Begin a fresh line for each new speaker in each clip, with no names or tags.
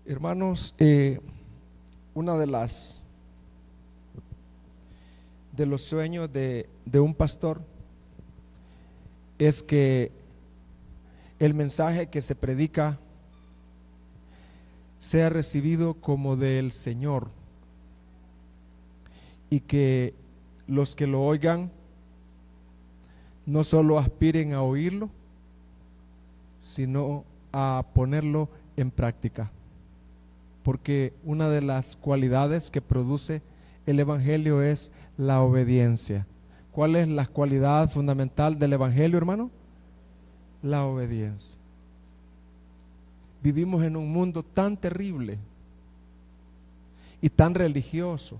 Hermanos, una de los sueños de un pastor es que el mensaje que se predica sea recibido como del Señor y que los que lo oigan no solo aspiren a oírlo, sino a ponerlo en práctica. Porque una de las cualidades que produce el Evangelio es la obediencia. ¿Cuál es la cualidad fundamental del Evangelio, hermano? La obediencia. Vivimos en un mundo tan terrible y tan religioso,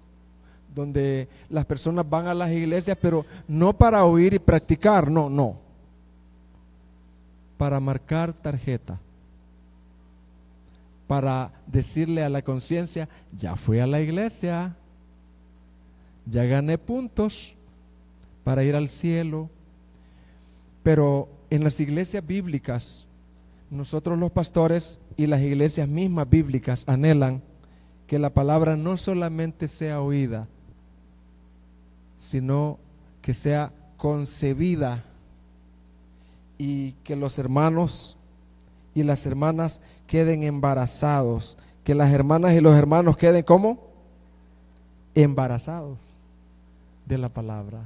donde las personas van a las iglesias, pero no para oír y practicar, no, para marcar tarjeta, para decirle a la conciencia: ya fui a la iglesia, ya gané puntos para ir al cielo. Pero en las iglesias bíblicas, nosotros los pastores y las iglesias mismas bíblicas anhelan que la palabra no solamente sea oída, sino que sea concebida, y que los hermanos y las hermanas queden embarazados, que las hermanas y los hermanos queden ¿cómo? Embarazados de la palabra,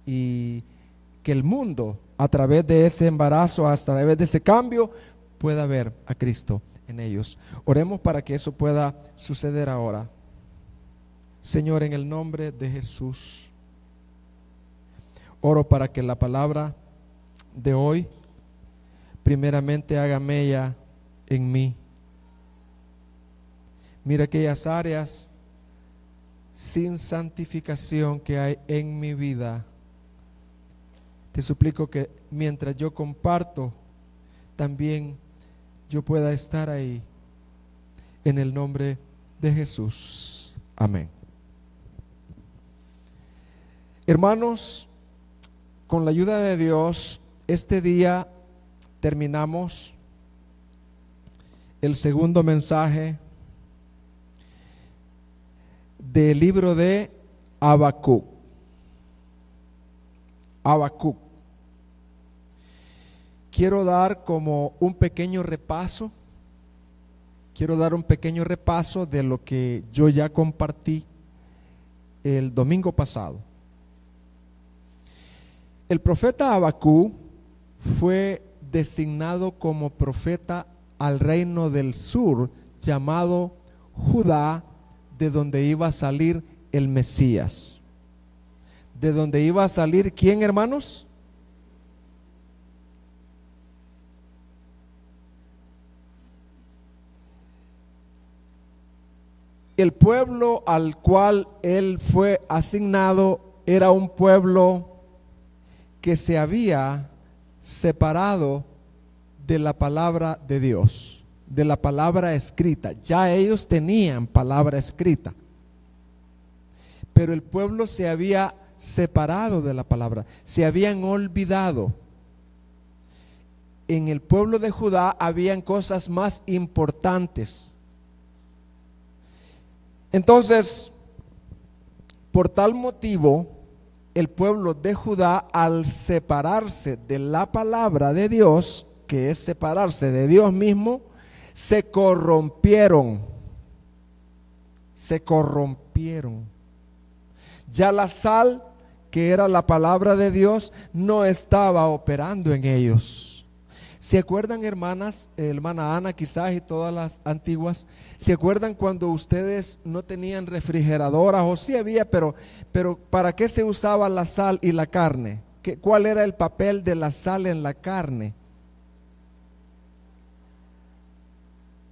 y que el mundo, a través de ese embarazo, a través de ese cambio, pueda ver a Cristo en ellos. Oremos para que eso pueda suceder ahora. Señor, en el nombre de Jesús, oro para que la palabra de hoy primeramente haga mella en mí. Mira aquellas áreas sin santificación que hay en mi vida. Te suplico que mientras yo comparto, también yo pueda estar ahí, en el nombre de Jesús. Amén. Hermanos, con la ayuda de Dios, este día terminamos el segundo mensaje del libro de Habacuc. Habacuc. Quiero dar como un pequeño repaso. Quiero dar un pequeño repaso de lo que yo ya compartí el domingo pasado. El profeta Habacuc fue designado como profeta al reino del sur, llamado Judá, de donde iba a salir el Mesías. ¿De donde iba a salir quién, hermanos? El pueblo al cual él fue asignado era un pueblo que se había separado de la palabra de Dios, de la palabra escrita. Ya ellos tenían palabra escrita, pero el pueblo se había separado de la palabra, se habían olvidado. En el pueblo de Judá habían cosas más importantes. Entonces, por tal motivo, el pueblo de Judá, al separarse de la palabra de Dios, que es separarse de Dios mismo, se corrompieron. Se corrompieron. Ya la sal, que era la palabra de Dios, no estaba operando en ellos. ¿Se acuerdan, hermanas, hermana Ana quizás y todas las antiguas? ¿Se acuerdan cuando ustedes no tenían refrigeradoras? O sí había, pero ¿para qué se usaba la sal y la carne? ¿Cuál era el papel de la sal en la carne?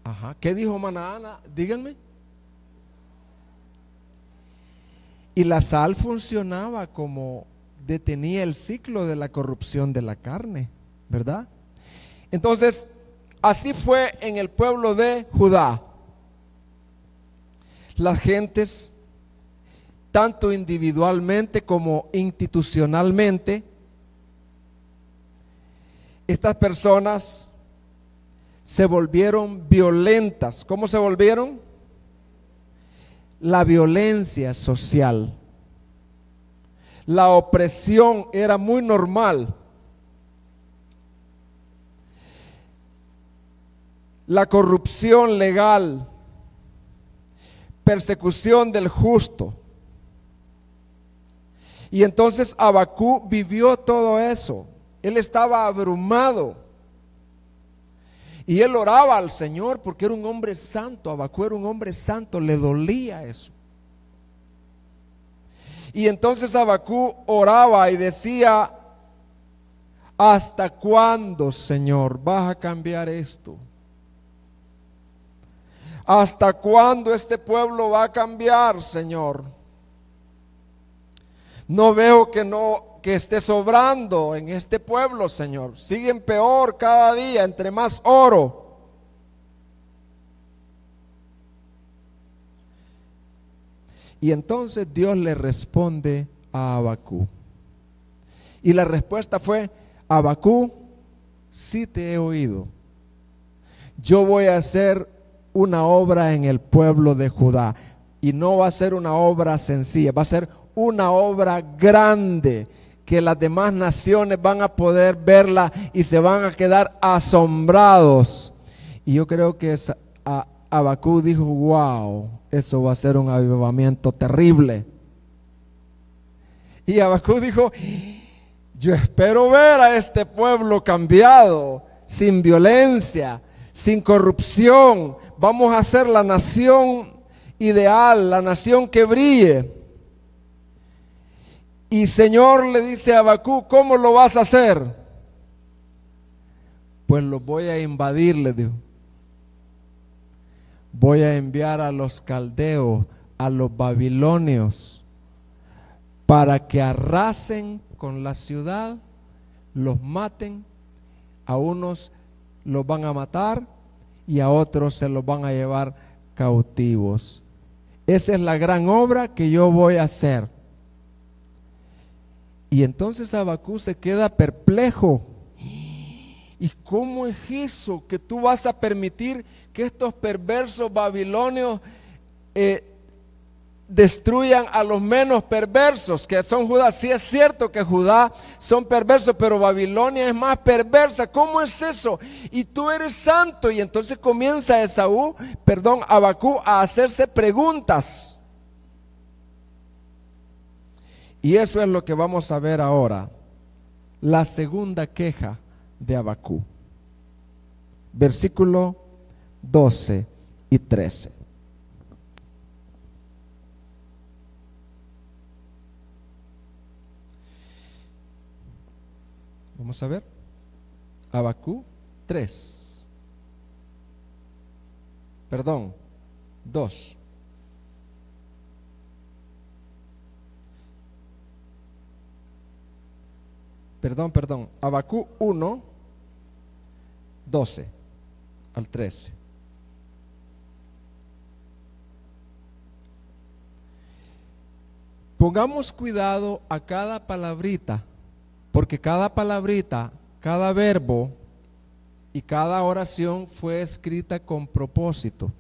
Ajá. ¿Qué dijo hermana Ana? Díganme. Y la sal funcionaba como detenía el ciclo de la corrupción de la carne, ¿verdad? Entonces, así fue en el pueblo de Judá. Las gentes, tanto individualmente como institucionalmente, estas personas se volvieron violentas. ¿Cómo se volvieron? La violencia social, la opresión era muy normal. La corrupción legal, persecución del justo. Y entonces Abacú vivió todo eso. Él estaba abrumado. Y él oraba al Señor porque era un hombre santo. Abacú era un hombre santo, le dolía eso. Y entonces Abacú oraba y decía: ¿hasta cuándo, Señor, vas a cambiar esto? ¿Hasta cuándo este pueblo va a cambiar, Señor? No veo que esté sobrando en este pueblo, Señor. Siguen peor cada día, entre más oro. Y entonces Dios le responde a Abacú. Y la respuesta fue: Abacú, sí te he oído. Yo voy a hacer una obra en el pueblo de Judá. Y no va a ser una obra sencilla, va a ser una obra grande que las demás naciones van a poder verla y se van a quedar asombrados. Y yo creo que Abacú dijo: wow, eso va a ser un avivamiento terrible. Y Abacú dijo: yo espero ver a este pueblo cambiado, sin violencia, sin corrupción. Vamos a ser la nación ideal, la nación que brille. Y Señor le dice a Abacú: ¿cómo lo vas a hacer? Pues lo voy a invadir, le dijo. Voy a enviar a los caldeos, a los babilonios, para que arrasen con la ciudad, los maten. A unos los van a matar y a otros se los van a llevar cautivos. Esa es la gran obra que yo voy a hacer. Y entonces Abacú se queda perplejo. ¿Y cómo es eso que tú vas a permitir que estos perversos babilonios destruyan a los menos perversos, que son Judá? Sí es cierto que Judá son perversos, pero Babilonia es más perversa. ¿Cómo es eso? Y tú eres santo. Y entonces comienza Abacú a hacerse preguntas. Y eso es lo que vamos a ver ahora. La segunda queja de Abacú. Versículo 12 y 13. Vamos a ver. Abacú 3. Perdón, 2. Perdón. Abacú 1, 12 al 13. Pongamos cuidado a cada palabrita, porque cada palabrita, cada verbo y cada oración fue escrita con propósito.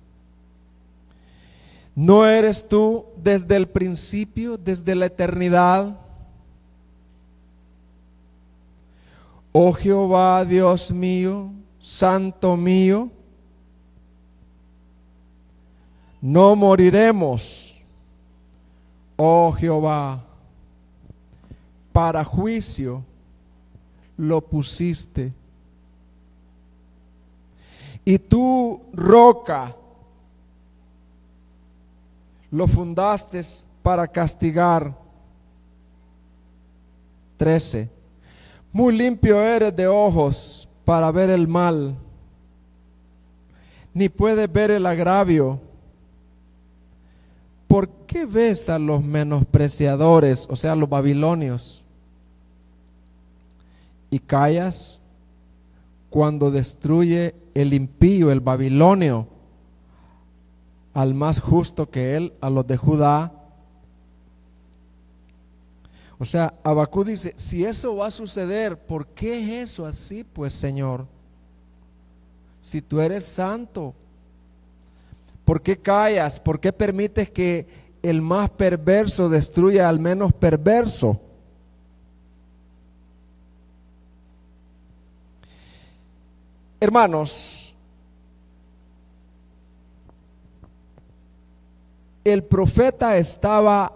¿No eres tú desde el principio, desde la eternidad? Oh Jehová, Dios mío, Santo mío, no moriremos, oh Jehová, para juicio lo pusiste. Y tú, roca, lo fundaste para castigar. 13. Muy limpio eres de ojos para ver el mal, ni puedes ver el agravio. ¿Por qué ves a los menospreciadores, o sea, los babilonios, y callas cuando destruye el impío, el babilonio, al más justo que él, a los de Judá? O sea, Abacú dice: si eso va a suceder, ¿por qué es eso así? Pues Señor, Si tú eres santo, ¿por qué callas? ¿Por qué permites que el más perverso destruya al menos perverso? Hermanos, el profeta estaba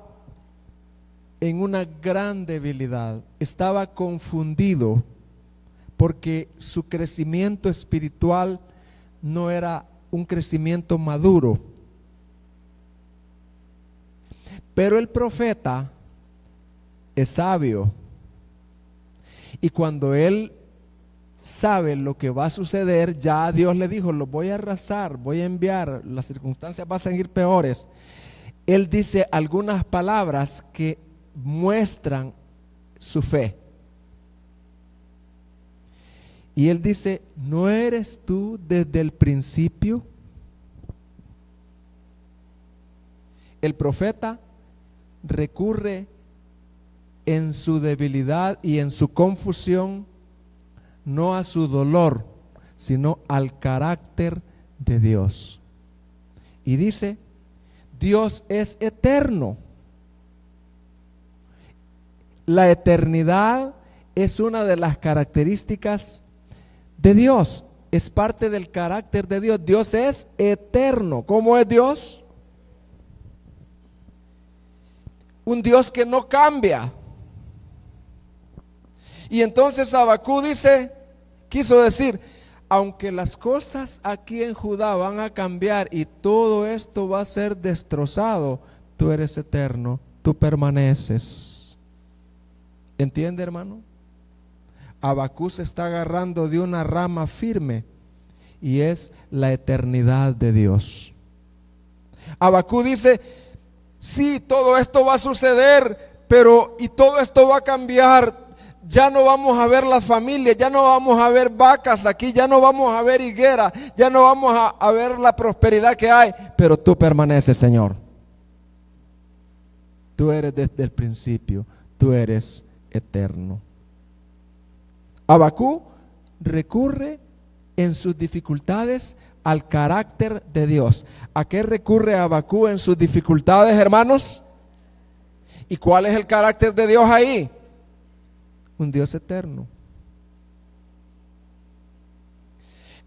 en una gran debilidad, estaba confundido porque su crecimiento espiritual no era un crecimiento maduro. Pero el profeta es sabio, y cuando él sabe lo que va a suceder, ya Dios le dijo: lo voy a arrasar, voy a enviar, las circunstancias van a seguir peores. Él dice algunas palabras que muestran su fe. Y él dice: ¿no eres tú desde el principio? El profeta recurre en su debilidad y en su confusión no a su dolor, sino al carácter de Dios. Y dice: Dios es eterno. La eternidad es una de las características de Dios, es parte del carácter de Dios. Dios es eterno. ¿Cómo es Dios? Un Dios que no cambia. Y entonces Abacú quiso decir: aunque las cosas aquí en Judá van a cambiar y todo esto va a ser destrozado, tú eres eterno, tú permaneces. ¿Entiende, hermano? Abacú se está agarrando de una rama firme y es la eternidad de Dios. Abacú dice: sí, todo esto va a suceder, pero y todo esto va a cambiar. Ya no vamos a ver las familias, ya no vamos a ver vacas aquí, ya no vamos a ver higuera, ya no vamos a ver la prosperidad que hay, pero tú permaneces, Señor. Tú eres desde el principio, tú eres eterno. Abacú recurre en sus dificultades al carácter de Dios. ¿A qué recurre Abacú en sus dificultades, hermanos? ¿Y cuál es el carácter de Dios ahí? Un Dios eterno.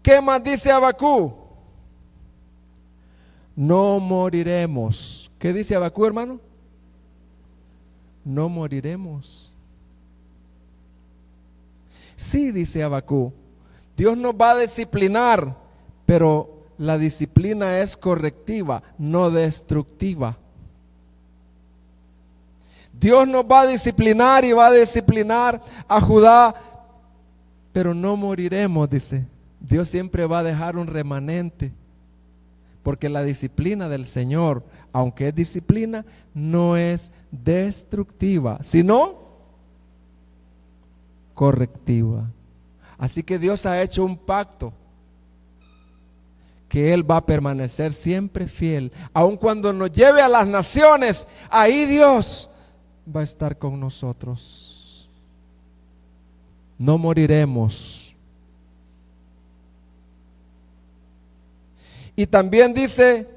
¿Qué más dice Abacú? No moriremos. ¿Qué dice Abacú, hermano? No moriremos. Sí, dice Abacú, Dios nos va a disciplinar, pero la disciplina es correctiva, no destructiva. Dios nos va a disciplinar y va a disciplinar a Judá, pero no moriremos, dice. Dios siempre va a dejar un remanente, porque la disciplina del Señor, aunque es disciplina, no es destructiva, sino correctiva. Así que Dios ha hecho un pacto que Él va a permanecer siempre fiel, aun cuando nos lleve a las naciones. Ahí Dios va a estar con nosotros. No moriremos. Y también dice: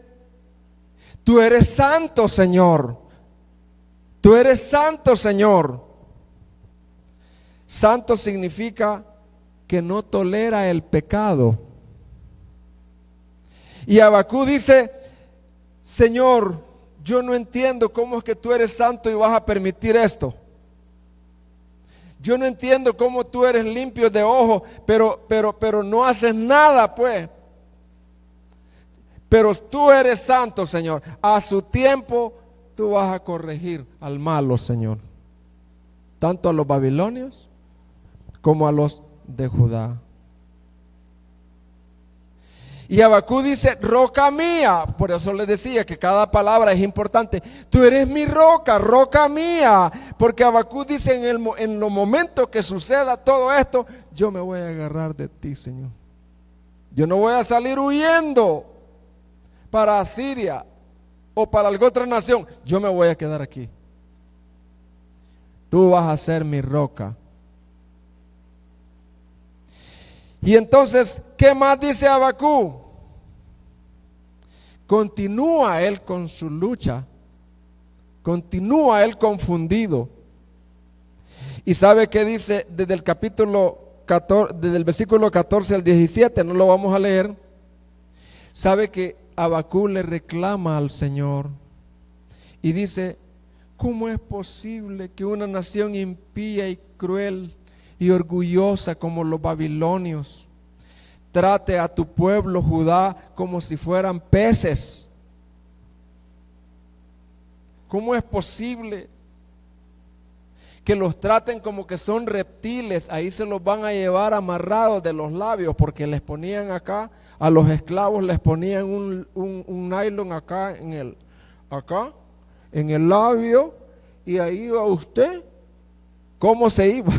tú eres santo, Señor. Tú eres santo, Señor. Santo significa que no tolera el pecado. Y Abacú dice: Señor, yo no entiendo cómo es que tú eres santo y vas a permitir esto. Yo no entiendo cómo tú eres limpio de ojo, pero no haces nada, pues. Pero tú eres santo, Señor. A su tiempo tú vas a corregir al malo, Señor. Tanto a los babilonios como a los de Judá. Y Abacú dice: roca mía. Por eso les decía que cada palabra es importante. Tú eres mi roca, roca mía. Porque Abacú dice: en los momentos que suceda todo esto, yo me voy a agarrar de ti, Señor. Yo no voy a salir huyendo para Asiria o para alguna otra nación. Yo me voy a quedar aquí. Tú vas a ser mi roca. Y entonces, ¿qué más dice Habacuc? Continúa él con su lucha, continúa él confundido. Y sabe qué dice desde el capítulo 14, desde el versículo 14 al 17, no lo vamos a leer. Sabe que Habacuc le reclama al Señor y dice: ¿cómo es posible que una nación impía y cruel y orgullosa como los babilonios trate a tu pueblo Judá como si fueran peces? ¿Cómo es posible que los traten como que son reptiles? Ahí se los van a llevar amarrados de los labios, porque les ponían acá, a los esclavos les ponían un nylon acá en el labio, y ahí iba usted. ¿Cómo se iba?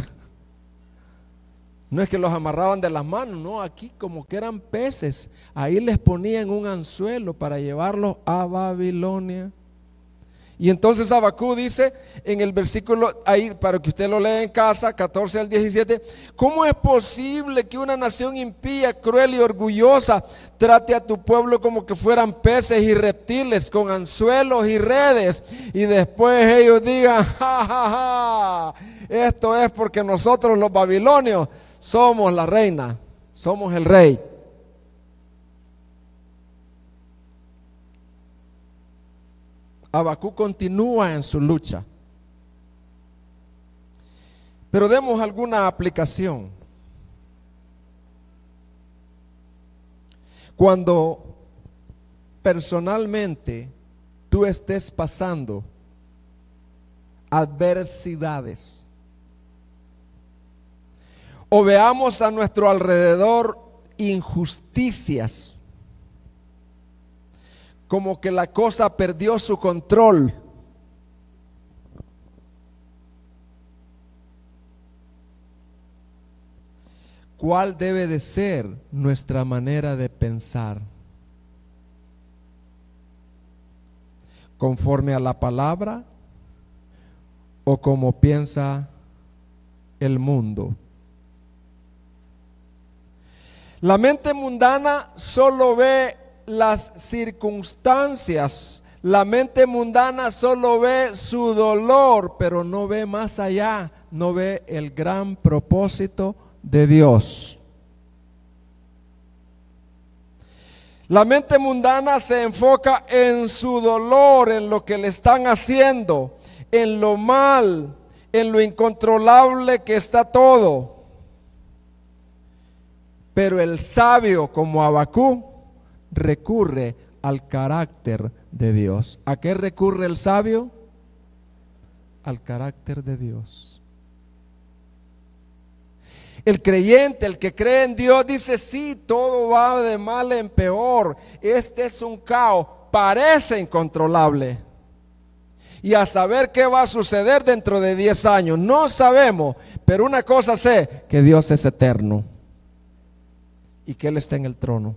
No es que los amarraban de las manos, no, aquí como que eran peces. Ahí les ponían un anzuelo para llevarlos a Babilonia. Y entonces Habacuc dice en el versículo, ahí para que usted lo lea en casa, 14 al 17, ¿cómo es posible que una nación impía, cruel y orgullosa trate a tu pueblo como que fueran peces y reptiles, con anzuelos y redes? Y después ellos digan: ja, ja, ja, esto es porque nosotros los babilonios somos la reina, somos el rey. Habacuc continúa en su lucha. Pero demos alguna aplicación. Cuando personalmente tú estés pasando adversidades, o veamos a nuestro alrededor injusticias, como que la cosa perdió su control, ¿cuál debe de ser nuestra manera de pensar? ¿Conforme a la palabra o como piensa el mundo? La mente mundana solo ve las circunstancias, la mente mundana solo ve su dolor, pero no ve más allá, no ve el gran propósito de Dios. La mente mundana se enfoca en su dolor, en lo que le están haciendo, en lo mal, en lo incontrolable que está todo. Pero el sabio, como Habacuc, recurre al carácter de Dios. ¿A qué recurre el sabio? Al carácter de Dios. El creyente, el que cree en Dios, dice: sí, todo va de mal en peor. Este es un caos, parece incontrolable. Y a saber qué va a suceder dentro de 10 años, no sabemos. Pero una cosa sé, que Dios es eterno y que Él está en el trono.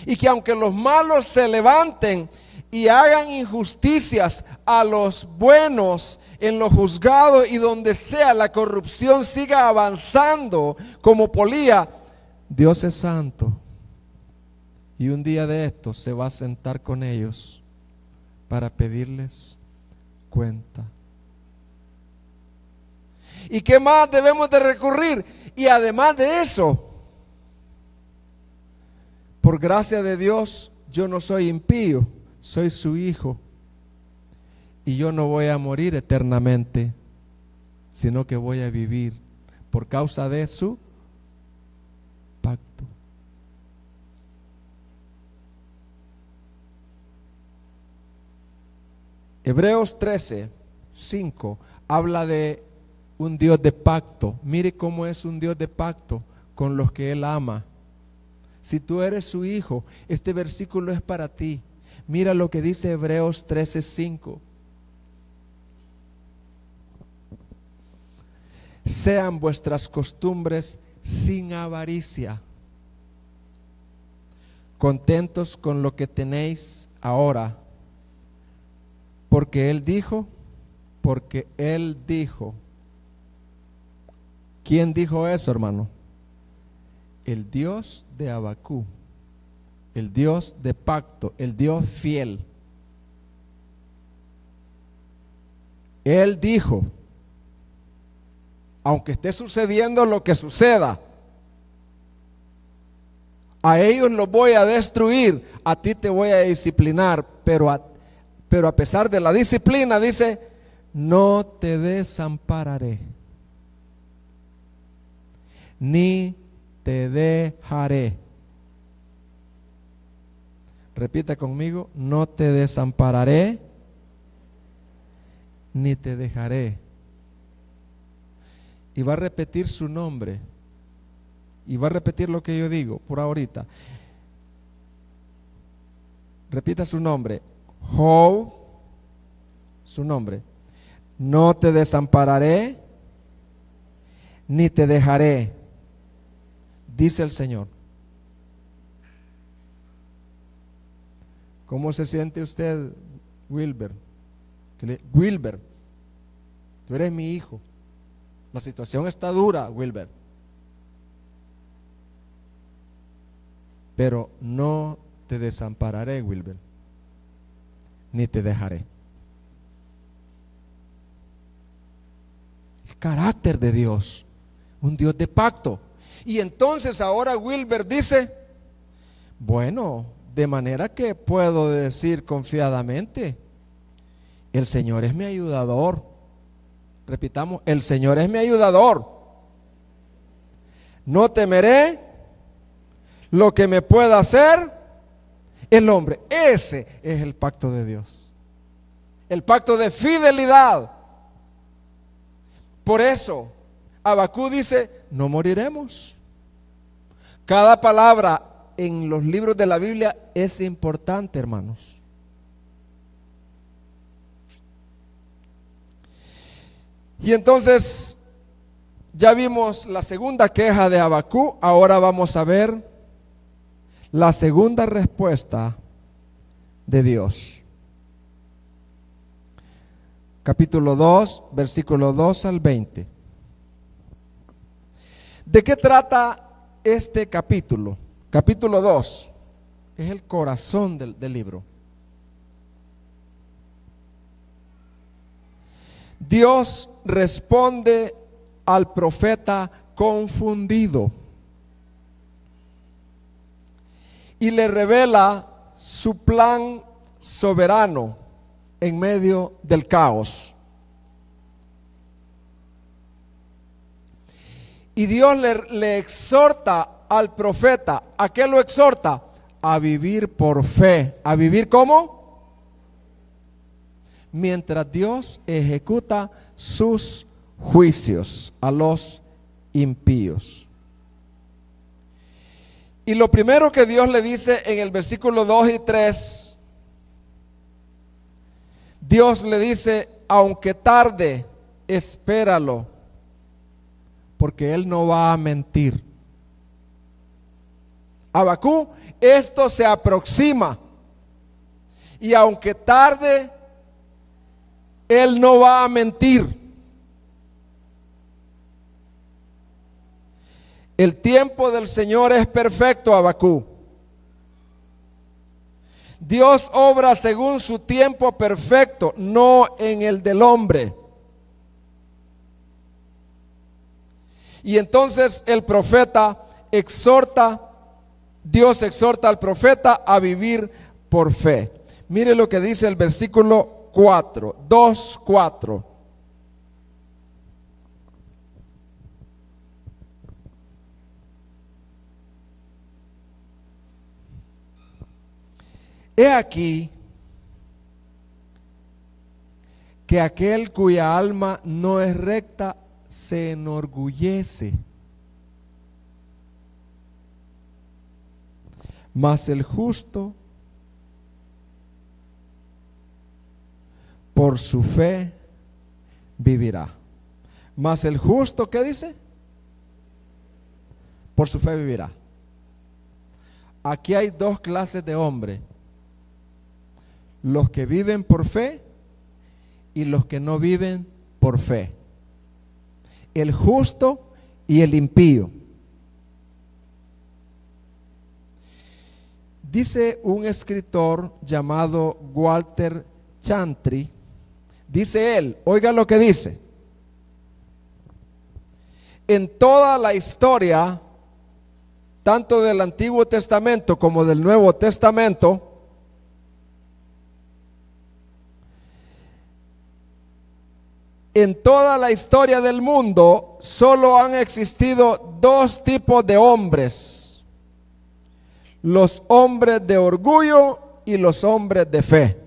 Y que aunque los malos se levanten y hagan injusticias a los buenos en los juzgados, y donde sea la corrupción siga avanzando como polía, Dios es santo. Y un día de esto se va a sentar con ellos para pedirles cuenta. ¿Y qué más debemos de recurrir? Y además de eso, por gracia de Dios, yo no soy impío, soy su hijo. Y yo no voy a morir eternamente, sino que voy a vivir por causa de su pacto. Hebreos 13:5 habla de un Dios de pacto. Mire cómo es un Dios de pacto con los que Él ama. Si tú eres su hijo, este versículo es para ti. Mira lo que dice Hebreos 13:5. Sean vuestras costumbres sin avaricia, contentos con lo que tenéis ahora, porque Él dijo, ¿Quién dijo eso, hermano? El Dios de Abacú, el Dios de pacto, el Dios fiel. Él dijo, aunque esté sucediendo lo que suceda, a ellos los voy a destruir, a ti te voy a disciplinar, pero a pesar de la disciplina, dice, no te desampararé, ni te dejaré. Repita conmigo, no te desampararé, ni te dejaré. Y va a repetir su nombre. Y va a repetir lo que yo digo por ahorita. Repita su nombre. Job, su nombre. No te desampararé, ni te dejaré, dice el Señor. ¿Cómo se siente usted, Wilber? Wilber, tú eres mi hijo. La situación está dura, Wilber. Pero no te desampararé, Wilber, ni te dejaré. El carácter de Dios, un Dios de pacto. Y entonces ahora Wilber dice, bueno, de manera que puedo decir confiadamente, el Señor es mi ayudador. Repitamos, el Señor es mi ayudador. No temeré lo que me pueda hacer el hombre. Ese es el pacto de Dios, el pacto de fidelidad. Por eso Abacú dice, no moriremos. Cada palabra en los libros de la Biblia es importante, hermanos. Y entonces ya vimos la segunda queja de Abacú. Ahora vamos a ver la segunda respuesta de Dios. Capítulo 2, versículo 2 al 20. ¿De qué trata este capítulo? Capítulo 2 es el corazón del libro. Dios responde al profeta confundido y le revela su plan soberano en medio del caos. Y Dios le exhorta al profeta. ¿A qué lo exhorta? A vivir por fe. ¿A vivir cómo? Mientras Dios ejecuta sus juicios a los impíos. Y lo primero que Dios le dice en el versículo 2 y 3, Dios le dice, aunque tarde, espéralo, porque Él no va a mentir. Abacú, esto se aproxima, y aunque tarde, Él no va a mentir. El tiempo del Señor es perfecto, Abacú. Dios obra según su tiempo perfecto, no en el del hombre. Y entonces el profeta exhorta, Dios exhorta al profeta a vivir por fe. Mire lo que dice el versículo 4, 2:4. He aquí que aquel cuya alma no es recta se enorgullece, mas el justo por su fe vivirá. Mas el justo, ¿qué dice? Por su fe vivirá. Aquí hay dos clases de hombres: los que viven por fe y los que no viven por fe. El justo y el impío. Dice un escritor llamado Walter Chantry, dice él, oiga lo que dice: en toda la historia, tanto del Antiguo Testamento como del Nuevo Testamento, en toda la historia del mundo solo han existido dos tipos de hombres: los hombres de orgullo y los hombres de fe.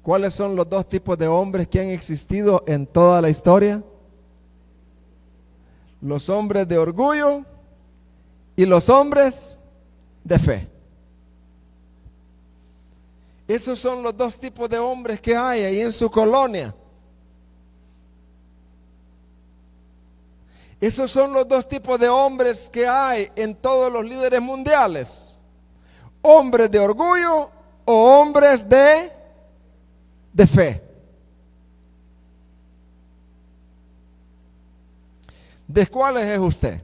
¿Cuáles son los dos tipos de hombres que han existido en toda la historia? Los hombres de orgullo y los hombres de fe. Esos son los dos tipos de hombres que hay ahí en su colonia. Esos son los dos tipos de hombres que hay en todos los líderes mundiales: hombres de orgullo o hombres de fe. ¿De cuáles es usted?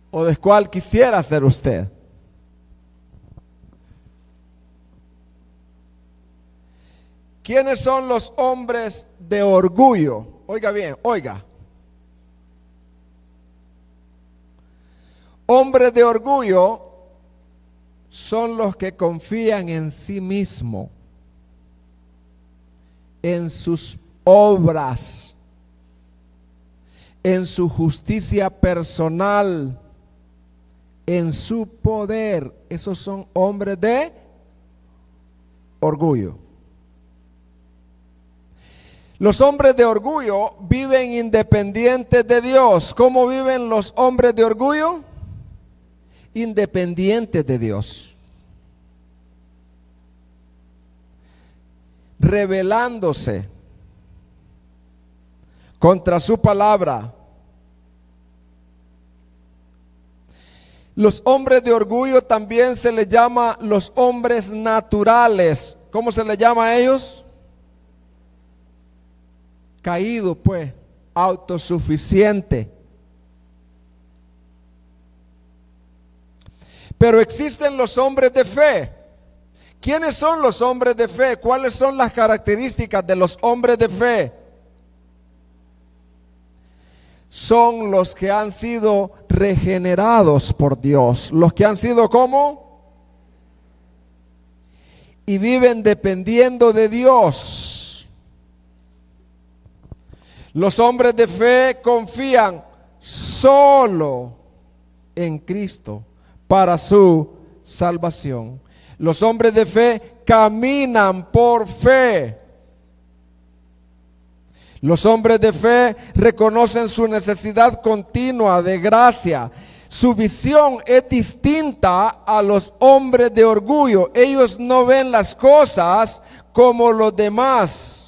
¿O de cuál quisiera ser usted? ¿Quiénes son los hombres de orgullo? Oiga bien, oiga. Hombres de orgullo son los que confían en sí mismo, en sus obras, en su justicia personal, en su poder. Esos son hombres de orgullo. Los hombres de orgullo viven independientes de Dios. ¿Cómo viven los hombres de orgullo? Independientes de Dios, rebelándose contra su palabra. Los hombres de orgullo también se les llama los hombres naturales. ¿Cómo se les llama a ellos? Caído, pues, autosuficiente. Pero existen los hombres de fe. ¿Quiénes son los hombres de fe? ¿Cuáles son las características de los hombres de fe? Son los que han sido regenerados por Dios. Los que han sido ¿cómo? Y viven dependiendo de Dios. Los hombres de fe confían solo en Cristo para su salvación. Los hombres de fe caminan por fe. Los hombres de fe reconocen su necesidad continua de gracia. Su visión es distinta a los hombres de orgullo. Ellos no ven las cosas como los demás.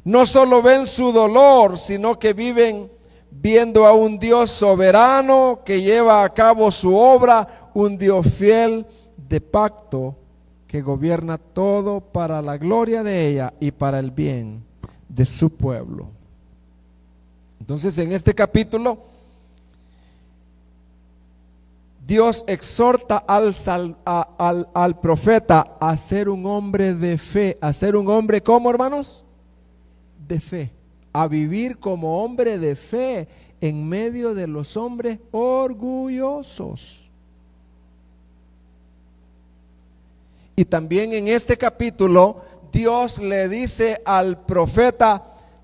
No solo ven su dolor, sino que viven viendo a un Dios soberano que lleva a cabo su obra, un Dios fiel de pacto que gobierna todo para la gloria de ella y para el bien de su pueblo. Entonces, en este capítulo, Dios exhorta al profeta a ser un hombre de fe. ¿A ser un hombre cómo, hermanos? De fe. A vivir como hombre de fe en medio de los hombres orgullosos. Y también en este capítulo Dios le dice al profeta: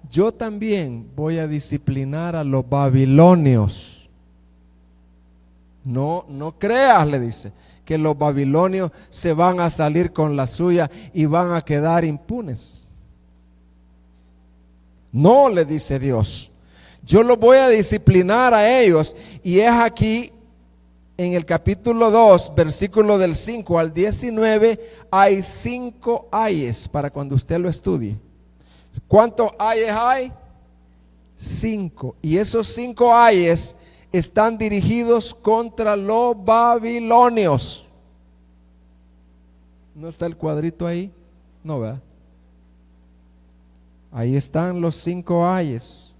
yo también voy a disciplinar a los babilonios. No creas, le dice, que los babilonios se van a salir con la suya y van a quedar impunes. No, le dice Dios, yo los voy a disciplinar a ellos. Y es aquí en el capítulo 2, versículo del 5 al 19, hay 5 ayes para cuando usted lo estudie. ¿Cuántos ayes hay? 5. Y esos 5 ayes están dirigidos contra los babilonios. ¿No está el cuadrito ahí? No, ¿verdad? Ahí están los 5 ayes.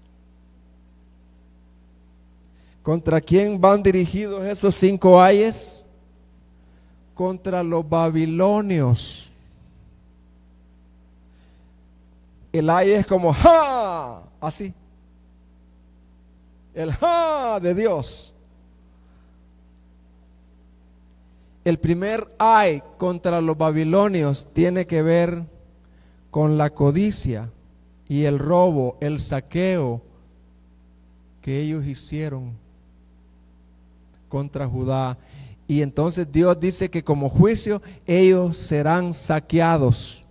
¿Contra quién van dirigidos esos 5 ayes? Contra los babilonios. El ay es como ¡ja! Así. El ¡ja! De Dios. El primer ay contra los babilonios tiene que ver con la codicia y el robo, el saqueo que ellos hicieron contra Judá. Y entonces Dios dice que como juicio ellos serán saqueados.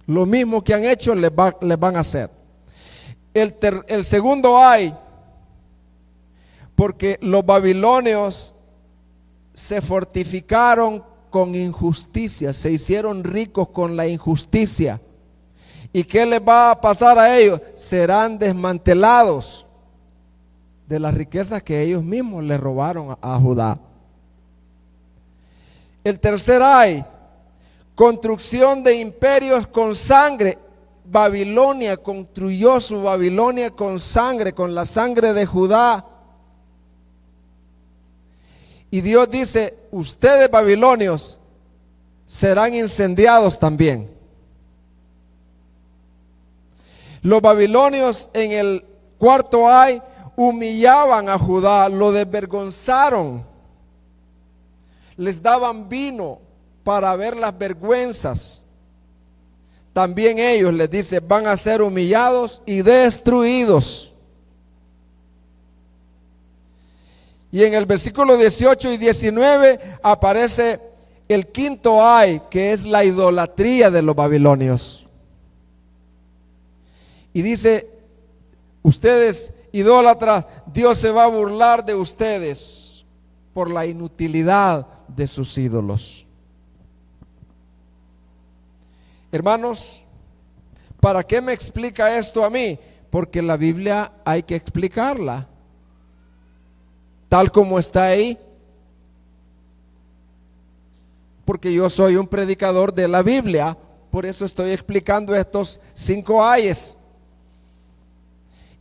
Lo mismo que han hecho les van a hacer. El segundo ay, porque los babilonios se fortificaron con injusticia, se hicieron ricos con la injusticia. ¿Y qué les va a pasar a ellos? Serán desmantelados de las riquezas que ellos mismos le robaron a Judá. El tercer ay, construcción de imperios con sangre. Babilonia construyó su Babilonia con sangre, con la sangre de Judá. Y Dios dice, ustedes babilonios serán incendiados también. Los babilonios en el cuarto ay humillaban a Judá, lo desvergonzaron, les daban vino para ver las vergüenzas. También ellos, les dice, van a ser humillados y destruidos. Y en el versículo 18 y 19 aparece el quinto ay, que es la idolatría de los babilonios. Y dice, ustedes idólatras, Dios se va a burlar de ustedes por la inutilidad de sus ídolos. Hermanos, ¿para qué me explica esto a mí? Porque la Biblia hay que explicarla tal como está ahí. Porque yo soy un predicador de la Biblia, por eso estoy explicando estos 5 ayes.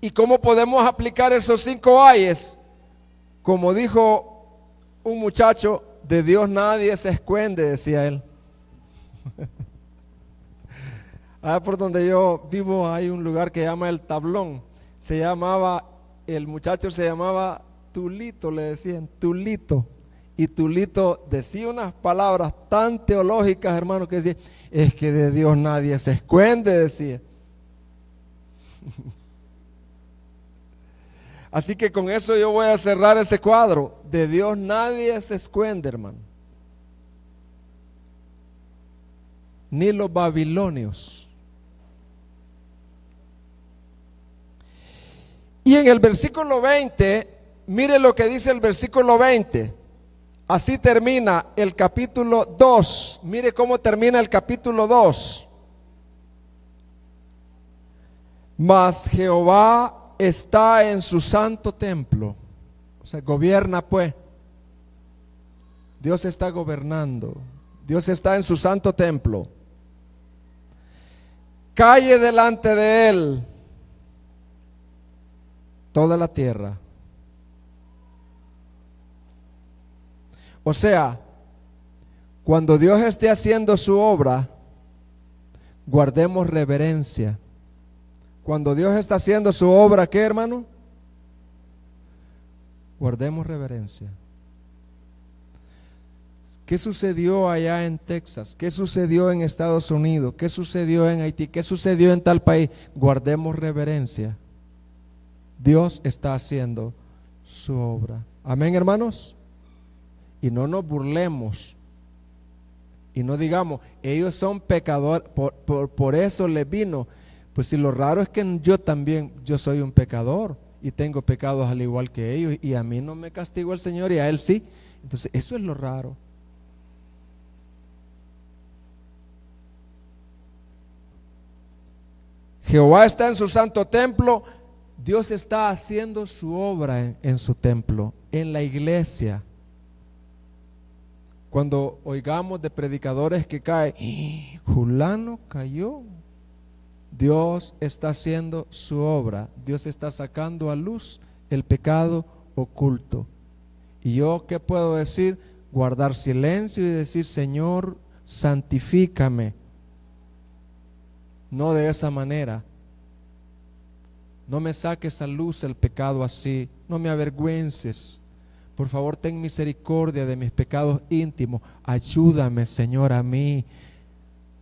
¿Y cómo podemos aplicar esos 5 ayes? Como dijo un muchacho, de Dios nadie se esconde, decía él. Allá por donde yo vivo hay un lugar que se llama El Tablón. El muchacho se llamaba Tulito, le decían, Tulito. Y Tulito decía unas palabras tan teológicas, hermano, que decía, es que de Dios nadie se esconde, decía. Así que con eso yo voy a cerrar ese cuadro. De Dios nadie se esconde, hermano. Ni los babilonios. Y en el versículo 20, mire lo que dice el versículo 20. Así termina el capítulo 2. Mire cómo termina el capítulo 2. Mas Jehová está en su santo templo. O sea, gobierna pues. Dios está gobernando. Dios está en su santo templo. Calle delante de él toda la tierra. O sea, cuando Dios esté haciendo su obra, guardemos reverencia. Cuando Dios está haciendo su obra, ¿qué, hermano? Guardemos reverencia. ¿Qué sucedió allá en Texas? ¿Qué sucedió en Estados Unidos? ¿Qué sucedió en Haití? ¿Qué sucedió en tal país? Guardemos reverencia. Dios está haciendo su obra. Amén, hermanos. Y no nos burlemos. Y no digamos, ellos son pecadores, por eso les vino. Pues si lo raro es que yo soy un pecador y tengo pecados al igual que ellos, y a mí no me castigó el Señor y a él sí. Entonces eso es lo raro. Jehová está en su santo templo. Dios está haciendo su obra en su templo, en la iglesia. Cuando oigamos de predicadores que caen, fulano cayó, Dios está haciendo su obra. Dios está sacando a luz el pecado oculto. ¿Y yo qué puedo decir? Guardar silencio y decir: Señor, santifícame. No de esa manera. No me saques a luz el pecado así. No me avergüences. Por favor, ten misericordia de mis pecados íntimos. Ayúdame, Señor, a mí.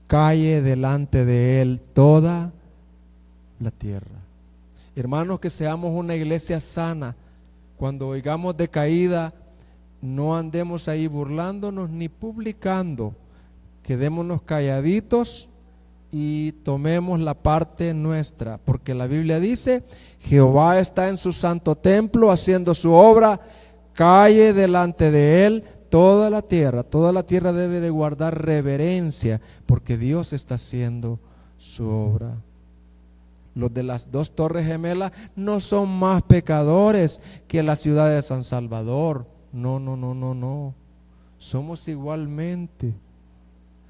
Calle delante de Él toda la tierra. Hermanos, que seamos una iglesia sana. Cuando oigamos de caída, no andemos ahí burlándonos ni publicando. Quedémonos calladitos y tomemos la parte nuestra, porque la Biblia dice: Jehová está en su santo templo haciendo su obra. Calle delante de Él toda la tierra debe de guardar reverencia, porque Dios está haciendo su obra. Los de las 2 torres gemelas no son más pecadores que la ciudad de San Salvador. No. Somos igualmente,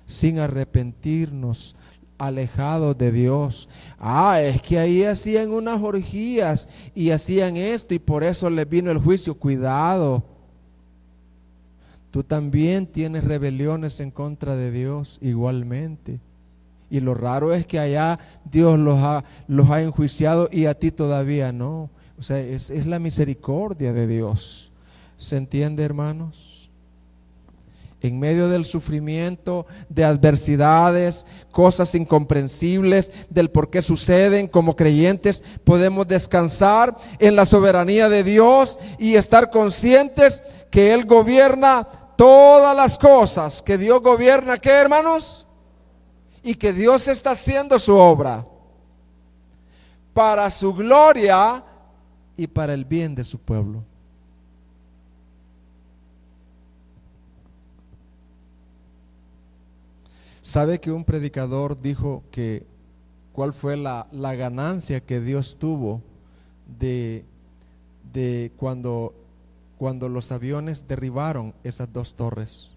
sin arrepentirnos, alejados de Dios. Es que ahí hacían unas orgías y hacían esto y por eso les vino el juicio. Cuidado. Tú también tienes rebeliones en contra de Dios igualmente. Y lo raro es que allá Dios los ha enjuiciado y a ti todavía no. O sea, es la misericordia de Dios. ¿Se entiende, hermanos? En medio del sufrimiento, de adversidades, cosas incomprensibles, del por qué suceden, como creyentes podemos descansar en la soberanía de Dios y estar conscientes que Él gobierna todas las cosas. Que Dios gobierna, ¿qué, hermanos? Y que Dios está haciendo su obra para su gloria y para el bien de su pueblo. ¿Sabe que un predicador dijo que cuál fue la ganancia que Dios tuvo de cuando los aviones derribaron esas 2 torres?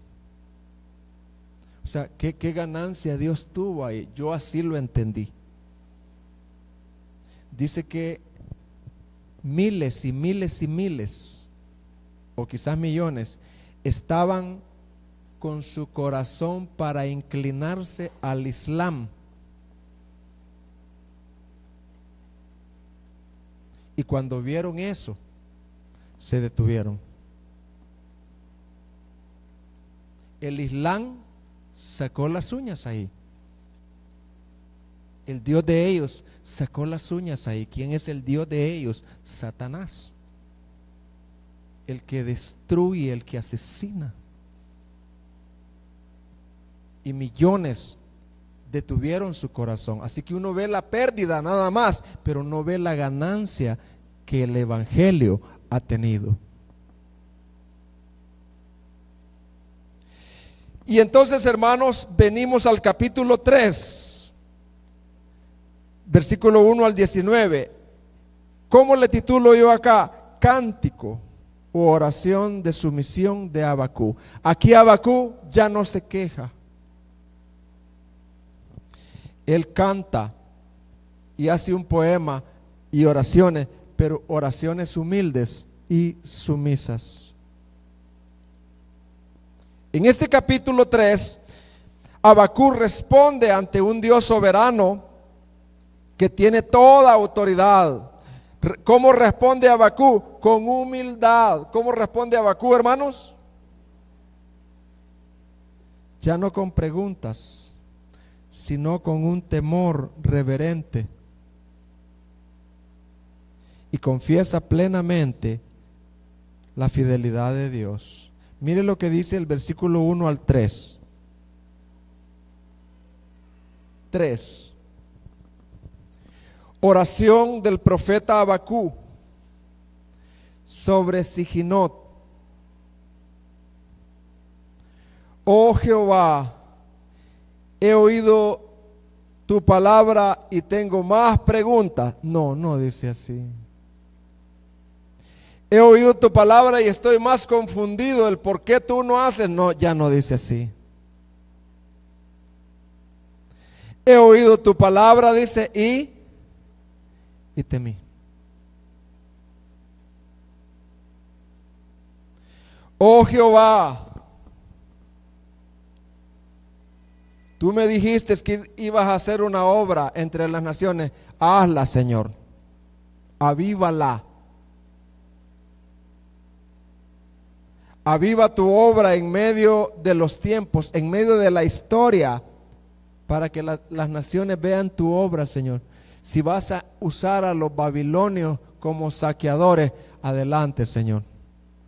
O sea, ¿qué ganancia Dios tuvo ahí? Yo así lo entendí. Dice que miles y miles y miles, o quizás millones, estaban con su corazón para inclinarse al Islam. Y cuando vieron eso, se detuvieron. El Islam sacó las uñas ahí. El Dios de ellos sacó las uñas ahí. ¿Quién es el Dios de ellos? Satanás. El que destruye, el que asesina. Y millones detuvieron su corazón. Así que uno ve la pérdida nada más, pero no ve la ganancia que el Evangelio ha tenido. Y entonces, hermanos, venimos al capítulo 3, versículo 1 al 19. ¿Cómo le titulo yo acá? Cántico o oración de sumisión de Abacú. Aquí Abacú ya no se queja. Él canta y hace un poema y oraciones, pero oraciones humildes y sumisas. En este capítulo 3, Abacú responde ante un Dios soberano que tiene toda autoridad. ¿Cómo responde Abacú? Con humildad. ¿Cómo responde Abacú, hermanos? Ya no con preguntas, sino con un temor reverente, y confiesa plenamente la fidelidad de Dios. Mire lo que dice el versículo 1 al 3. 3. Oración del profeta Abacú sobre Siginot. Oh Jehová, he oído tu palabra y tengo más preguntas. No dice así. He oído tu palabra y estoy más confundido. El por qué tú no haces, no, ya no dice así. He oído tu palabra, dice, y temí. Oh Jehová, tú me dijiste que ibas a hacer una obra entre las naciones. Hazla, Señor. Avívala. Aviva tu obra en medio de los tiempos, en medio de la historia, para que las naciones vean tu obra, Señor. Si vas a usar a los babilonios como saqueadores, adelante, Señor,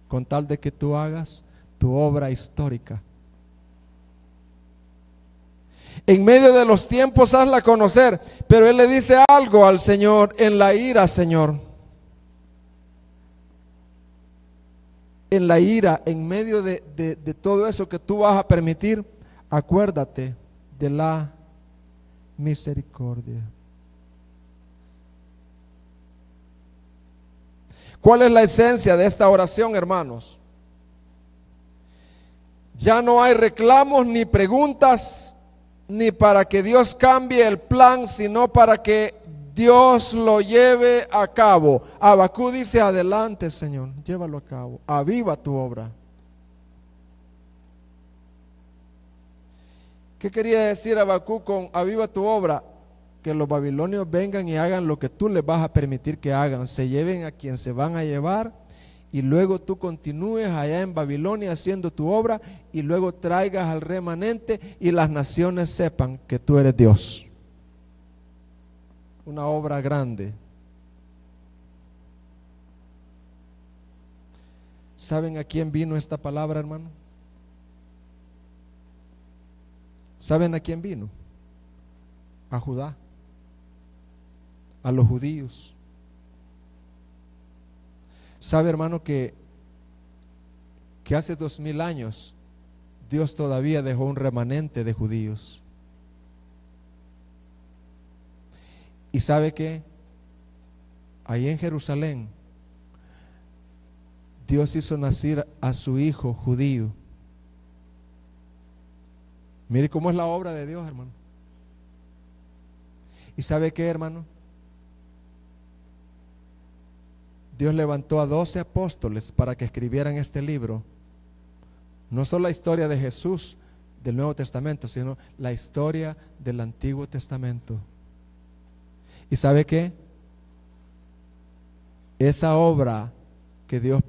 con tal de que tú hagas tu obra histórica. En medio de los tiempos hazla conocer. Pero él le dice algo al Señor en la ira, Señor. En la ira, en medio de todo eso que tú vas a permitir, acuérdate de la misericordia. ¿Cuál es la esencia de esta oración, hermanos? Ya no hay reclamos ni preguntas, ni para que Dios cambie el plan, sino para que Dios lo lleve a cabo. Habacuc dice: adelante, Señor, llévalo a cabo, aviva tu obra. ¿Qué quería decir Habacuc con aviva tu obra? Que los babilonios vengan y hagan lo que tú les vas a permitir que hagan, se lleven a quien se van a llevar, y luego tú continúes allá en Babilonia haciendo tu obra, y luego traigas al remanente y las naciones sepan que tú eres Dios. Una obra grande. ¿Saben a quién vino esta palabra, hermano? ¿Saben a quién vino? A Judá, a los judíos. ¿Sabe, hermano, que hace 2000 años Dios todavía dejó un remanente de judíos? Y sabe que ahí en Jerusalén Dios hizo nacer a su hijo judío. Mire cómo es la obra de Dios, hermano. ¿Y sabe qué, hermano? Dios levantó a 12 apóstoles para que escribieran este libro. No solo la historia de Jesús del Nuevo Testamento, sino la historia del Antiguo Testamento. ¿Y sabe qué? Esa obra que Dios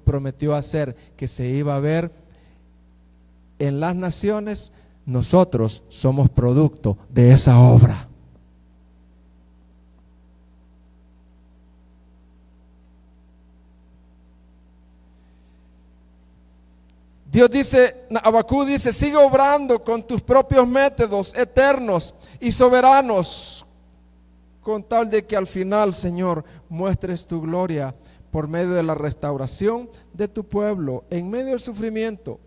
prometió hacer, que se iba a ver en las naciones, nosotros somos producto de esa obra. Dios dice, Habacuc dice: sigue obrando con tus propios métodos eternos y soberanos, con tal de que al final, Señor, muestres tu gloria por medio de la restauración de tu pueblo en medio del sufrimiento.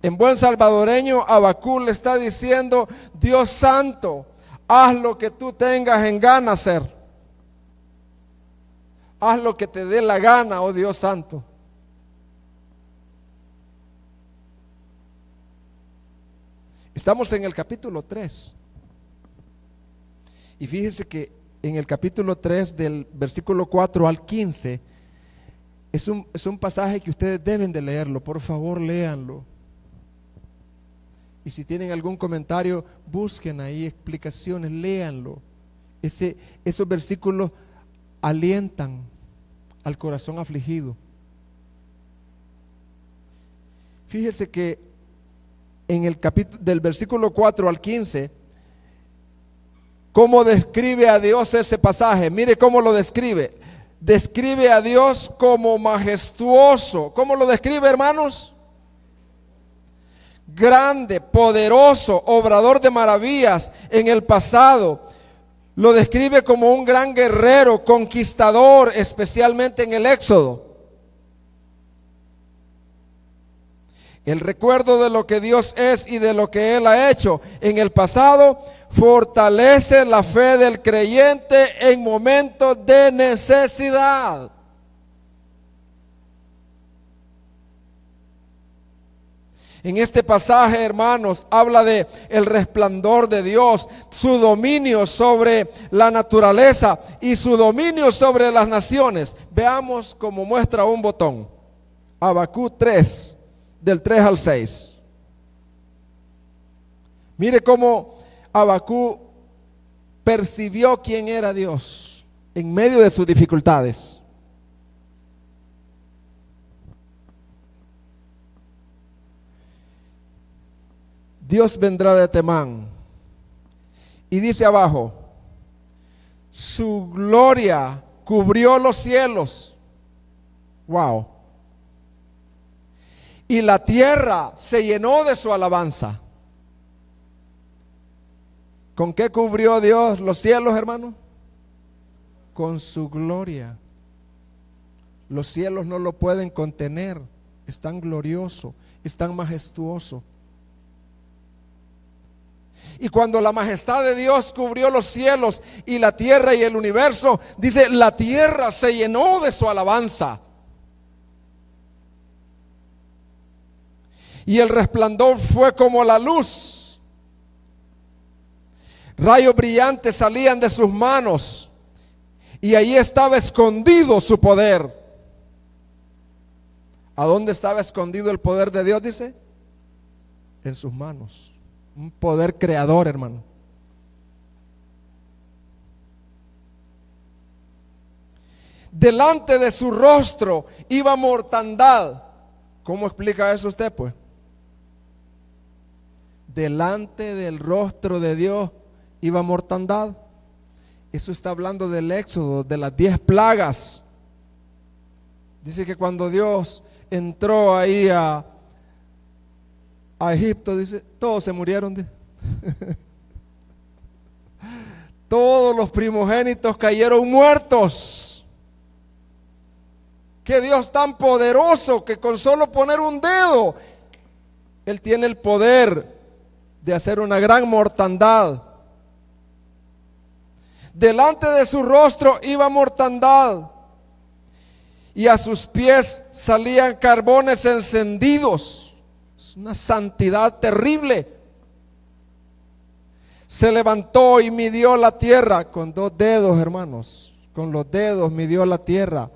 En buen salvadoreño, Habacuc le está diciendo: Dios santo, haz lo que tú tengas en gana hacer. Haz lo que te dé la gana, oh Dios santo. Estamos en el capítulo 3. Y fíjese que en el capítulo 3, del versículo 4 al 15, es un pasaje que ustedes deben de leerlo. Por favor, léanlo. Y si tienen algún comentario, busquen ahí explicaciones, léanlo. Esos versículos alientan al corazón afligido. Fíjese que en el capítulo del versículo 4 al 15, ¿cómo describe a Dios ese pasaje? Mire cómo lo describe. Describe a Dios como majestuoso. ¿Cómo lo describe, hermanos? Grande, poderoso, obrador de maravillas en el pasado. Lo describe como un gran guerrero, conquistador, especialmente en el Éxodo. El recuerdo de lo que Dios es y de lo que Él ha hecho en el pasado fortalece la fe del creyente en momentos de necesidad. En este pasaje, hermanos, habla de el resplandor de Dios, su dominio sobre la naturaleza y su dominio sobre las naciones. Veamos como muestra un botón. Habacuc 3, del 3 al 6. Mire cómo Habacuc percibió quién era Dios en medio de sus dificultades. Dios vendrá de Temán. Y dice abajo, su gloria cubrió los cielos. Wow. Y la tierra se llenó de su alabanza. ¿Con qué cubrió Dios los cielos, hermano? Con su gloria. Los cielos no lo pueden contener. Es tan glorioso, es tan majestuoso. Y cuando la majestad de Dios cubrió los cielos y la tierra y el universo, dice, la tierra se llenó de su alabanza. Y el resplandor fue como la luz. Rayos brillantes salían de sus manos y allí estaba escondido su poder. ¿A dónde estaba escondido el poder de Dios? Dice, en sus manos. Un poder creador, hermano. Delante de su rostro iba mortandad. ¿Cómo explica eso usted, pues? Delante del rostro de Dios iba mortandad. Eso está hablando del Éxodo, de las 10 plagas. Dice que cuando Dios entró ahí a Egipto, dice, todos se murieron. Todos los primogénitos cayeron muertos. Que Dios tan poderoso que con solo poner un dedo, Él tiene el poder de hacer una gran mortandad. Delante de su rostro iba mortandad y a sus pies salían carbones encendidos. Una santidad terrible. Se levantó y midió la tierra con 2 dedos, hermanos. Con los dedos midió la tierra.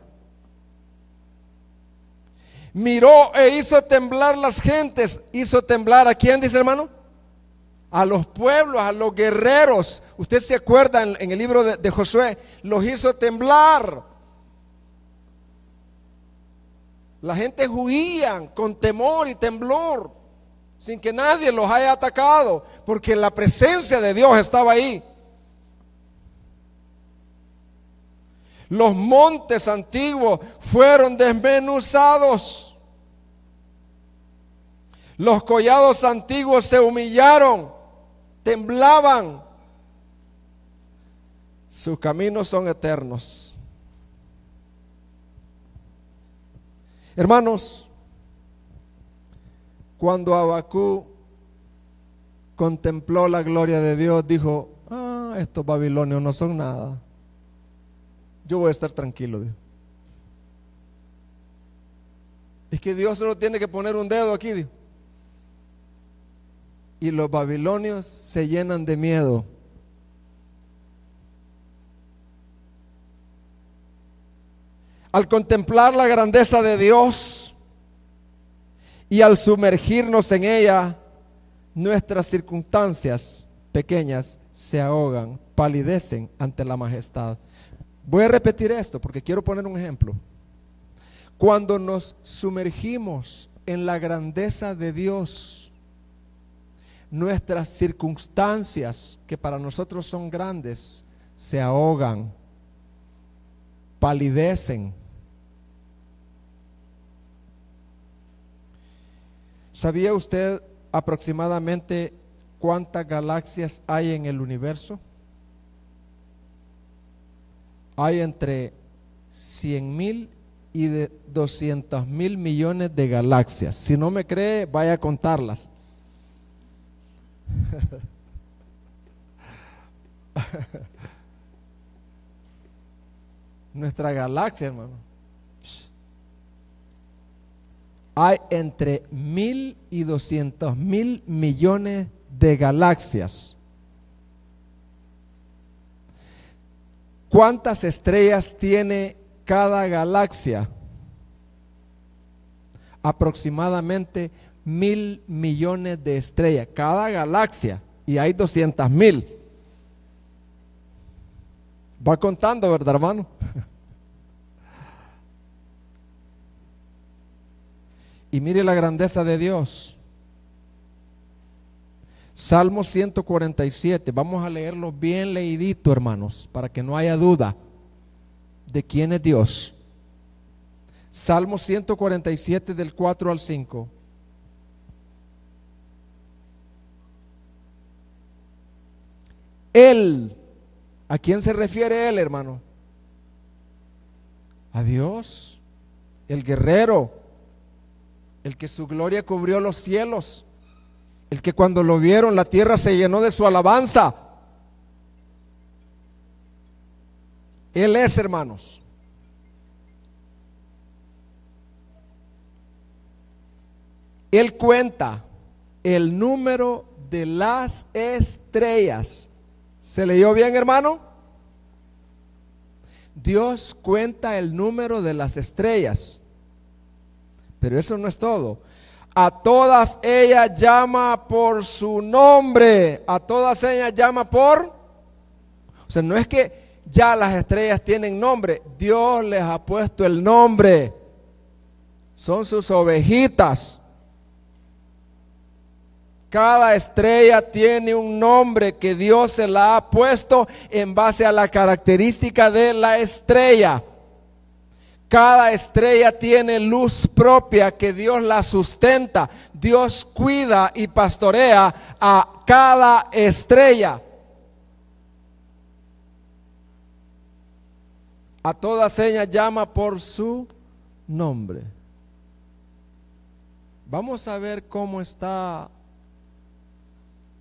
Miró e hizo temblar las gentes. ¿Hizo temblar a quién, dice hermano? A los pueblos, a los guerreros. Usted se acuerda en el libro de Josué, los hizo temblar. La gente huían con temor y temblor, sin que nadie los haya atacado, porque la presencia de Dios estaba ahí. Los montes antiguos fueron desmenuzados. Los collados antiguos se humillaron, temblaban. Sus caminos son eternos. Hermanos, cuando Habacuc contempló la gloria de Dios, dijo, estos babilonios no son nada. Yo voy a estar tranquilo, Dios. Es que Dios solo tiene que poner un dedo aquí, Dios. Y los babilonios se llenan de miedo. Al contemplar la grandeza de Dios y al sumergirnos en ella, nuestras circunstancias pequeñas se ahogan, palidecen ante la majestad. Voy a repetir esto porque quiero poner un ejemplo. Cuando nos sumergimos en la grandeza de Dios, nuestras circunstancias que para nosotros son grandes se ahogan, palidecen. ¿Sabía usted aproximadamente cuántas galaxias hay en el universo? Hay entre 100,000 y de 200,000 millones de galaxias. Si no me cree, vaya a contarlas. Nuestra galaxia, hermano. hay entre 1.000 y 200.000 millones de galaxias. ¿Cuántas estrellas tiene cada galaxia? Aproximadamente 1.000 millones de estrellas cada galaxia, y hay 200.000. Va contando, ¿verdad, hermano? Y mire la grandeza de Dios. Salmo 147, vamos a leerlo bien leidito, hermanos, para que no haya duda de quién es Dios. Salmo 147 del 4 al 5. Él, ¿a quién se refiere él, hermano? A Dios, el guerrero, el que su gloria cubrió los cielos, el que cuando lo vieron la tierra se llenó de su alabanza. Él es, hermanos. Él cuenta el número de las estrellas. ¿Se leyó bien, hermano? Dios cuenta el número de las estrellas. Pero eso no es todo. A todas ellas llama por su nombre. A todas ellas llama por... O sea, no es que ya las estrellas tienen nombre. Dios les ha puesto el nombre. Son sus ovejitas. Cada estrella tiene un nombre que Dios se la ha puesto en base a la característica de la estrella. Cada estrella tiene luz propia que Dios la sustenta. Dios cuida y pastorea a cada estrella. A todas ellas llama por su nombre. Vamos a ver cómo está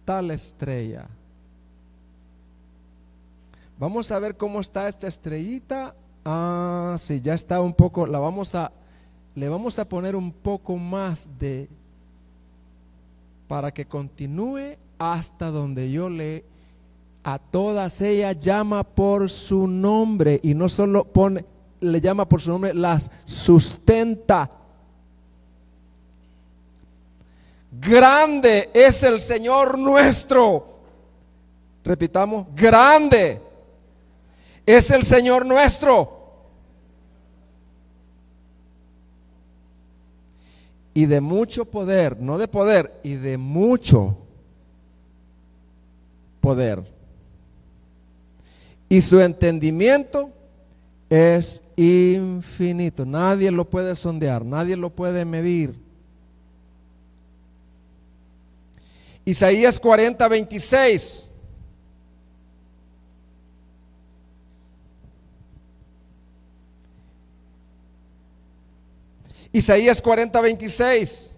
tal estrella. Vamos a ver cómo está esta estrellita. Ah, sí, ya está un poco, le vamos a poner un poco más de, para que continúe hasta donde yo le, a todas ellas llama por su nombre, y no solo le llama por su nombre, las sustenta. Grande es el Señor nuestro. Repitamos, grande es el Señor nuestro, y de mucho poder, no de poder, y de mucho poder, y su entendimiento es infinito. Nadie lo puede sondear, nadie lo puede medir. Isaías 40:26. Isaías 40:26.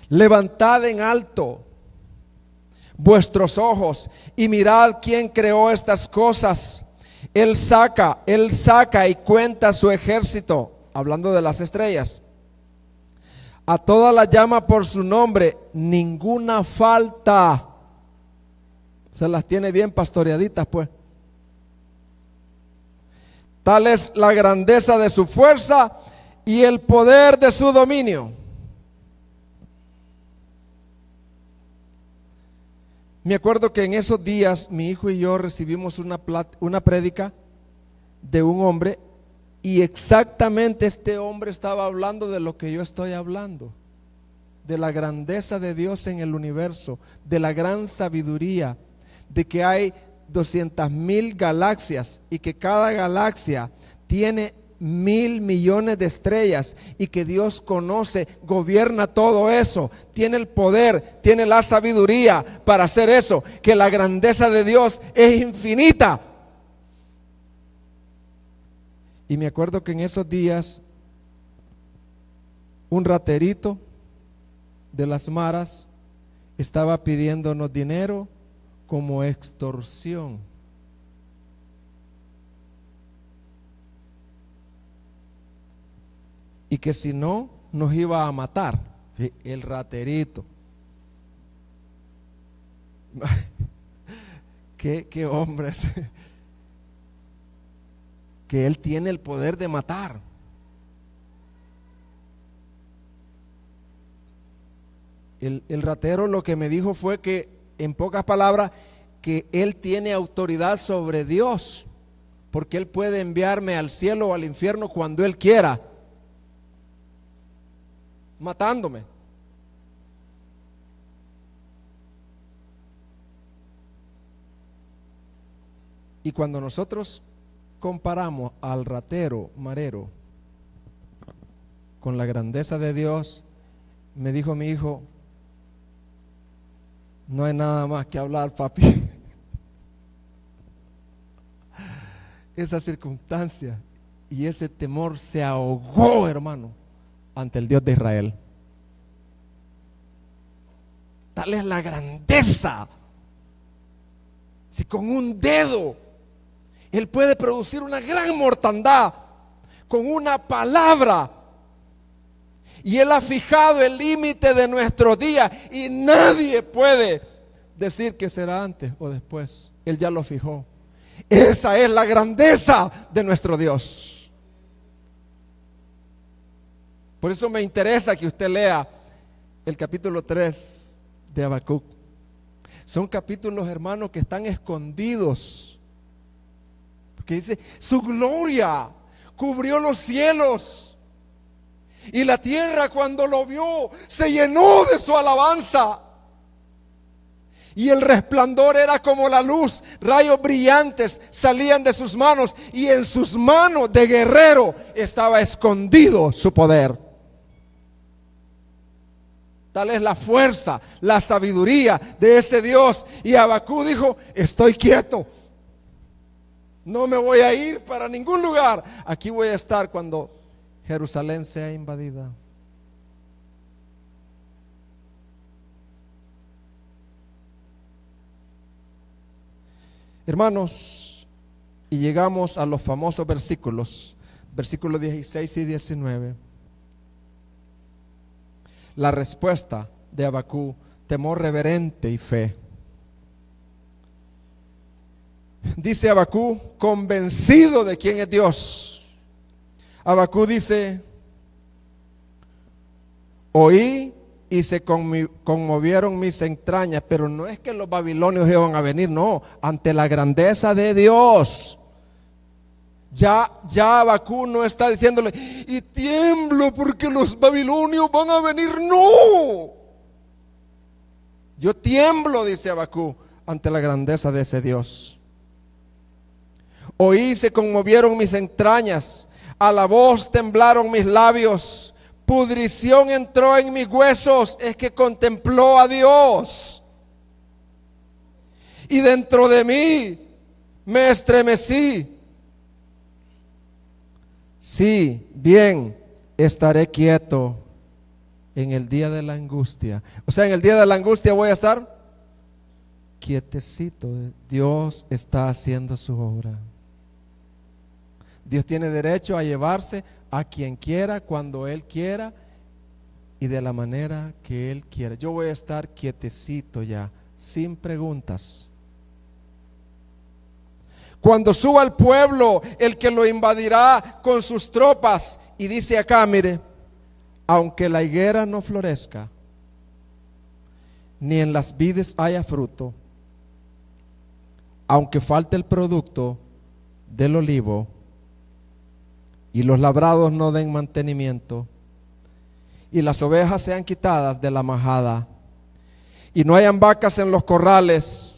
Levantad en alto vuestros ojos y mirad quién creó estas cosas. Él saca y cuenta su ejército, hablando de las estrellas. A todas las llama por su nombre, ninguna falta. Se las tiene bien pastoreaditas, pues. Tal es la grandeza de su fuerza y el poder de su dominio. Me acuerdo que en esos días mi hijo y yo recibimos una prédica de un hombre, y exactamente este hombre estaba hablando de lo que yo estoy hablando, de la grandeza de Dios en el universo, de la gran sabiduría, de que hay 200.000 galaxias y que cada galaxia tiene 1.000 millones de estrellas, y que Dios conoce, gobierna todo eso, tiene el poder, tiene la sabiduría para hacer eso, que la grandeza de Dios es infinita. Y me acuerdo que en esos días un raterito de las maras estaba pidiéndonos dinero como extorsión. y que si no nos iba a matar. El raterito. ¿Qué hombre es? Que él tiene el poder de matar. El ratero lo que me dijo fue que, en pocas palabras, que él tiene autoridad sobre Dios, porque él puede enviarme al cielo o al infierno cuando él quiera, matándome. Y cuando nosotros comparamos al ratero marero con la grandeza de Dios, me dijo mi hijo: no hay nada más que hablar, papi. Esa circunstancia y ese temor se ahogó, hermano, ante el Dios de Israel. Tal es la grandeza. Si con un dedo Él puede producir una gran mortandad con una palabra, y Él ha fijado el límite de nuestros días y nadie puede decir que será antes o después. Él ya lo fijó. Esa es la grandeza de nuestro Dios. Por eso me interesa que usted lea el capítulo 3 de Habacuc. Son capítulos, hermanos, que están escondidos, porque dice: su gloria cubrió los cielos, y la tierra, cuando lo vio, se llenó de su alabanza. Y el resplandor era como la luz, rayos brillantes salían de sus manos, y en sus manos de guerrero estaba escondido su poder. Tal es la fuerza, la sabiduría de ese Dios. Y Habacuc dijo: estoy quieto, no me voy a ir para ningún lugar, aquí voy a estar cuando Jerusalén sea invadida. Hermanos, y llegamos a los famosos versículos 16 y 19. La respuesta de Habacuc: temor reverente y fe. Dice Habacuc, convencido de quién es Dios. Habacuc dice: oí y se conmovieron mis entrañas. Pero no es que los babilonios iban a venir, no, ante la grandeza de Dios. Ya Habacuc no está diciéndole: y tiemblo porque los babilonios van a venir. No, yo tiemblo, dice Habacuc, ante la grandeza de ese Dios. Oí, se conmovieron mis entrañas, a la voz temblaron mis labios, pudrición entró en mis huesos. Es que contempló a Dios, y dentro de mí me estremecí. Sí, bien, estaré quieto en el día de la angustia. O sea, en el día de la angustia voy a estar quietecito. Dios está haciendo su obra. Dios tiene derecho a llevarse a quien quiera, cuando Él quiera y de la manera que Él quiera. Yo voy a estar quietecito ya, sin preguntas. Cuando suba el pueblo, el que lo invadirá con sus tropas. Y dice acá, mire: aunque la higuera no florezca, ni en las vides haya fruto, aunque falte el producto del olivo, y los labrados no den mantenimiento, y las ovejas sean quitadas de la majada, y no hayan vacas en los corrales,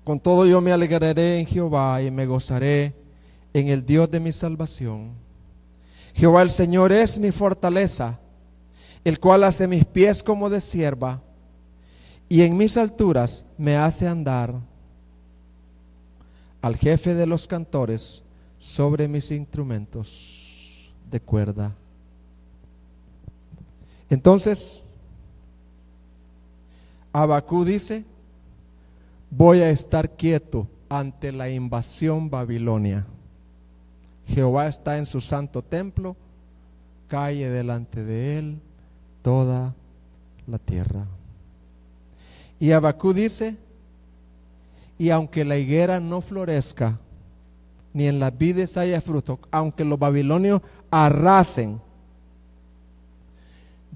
con todo yo me alegraré en Jehová y me gozaré en el Dios de mi salvación. Jehová el Señor es mi fortaleza, el cual hace mis pies como de cierva, y en mis alturas me hace andar. Al jefe de los cantores sobre mis instrumentos de cuerda. Entonces Habacuc dice: voy a estar quieto ante la invasión babilonia. Jehová está en su santo templo, calle delante de él toda la tierra. Y Habacuc dice: y aunque la higuera no florezca, ni en las vides haya fruto, aunque los babilonios arrasen,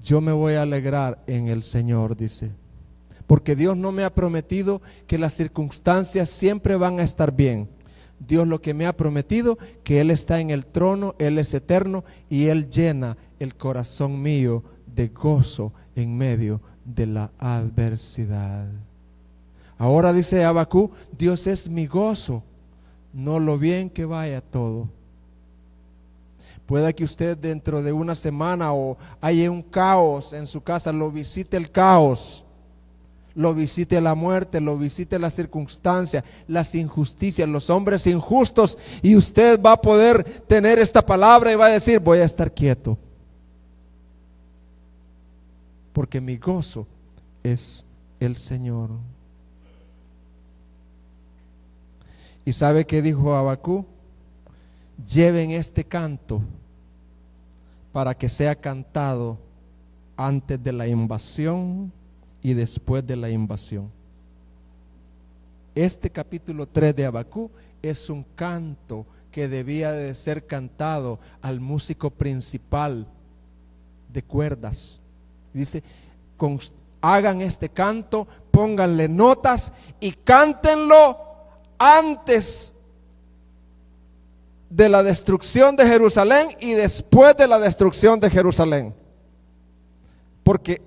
yo me voy a alegrar en el Señor, dice. Porque Dios no me ha prometido que las circunstancias siempre van a estar bien. Dios lo que me ha prometido, que Él está en el trono, Él es eterno y Él llena el corazón mío de gozo en medio de la adversidad. Ahora dice Habacuc: Dios es mi gozo, no lo bien que vaya todo. Puede que usted dentro de una semana o haya un caos en su casa, lo visite el caos, lo visite la muerte, lo visite las circunstancias, las injusticias, los hombres injustos, y usted va a poder tener esta palabra y va a decir: voy a estar quieto, porque mi gozo es el Señor. ¿Y sabe qué dijo Habacuc? Lleven este canto para que sea cantado antes de la invasión y después de la invasión. Este capítulo 3 de Habacuc es un canto que debía de ser cantado al músico principal de cuerdas. Dice: hagan este canto, pónganle notas y cántenlo antes de la destrucción de Jerusalén y después de la destrucción de Jerusalén. Porque,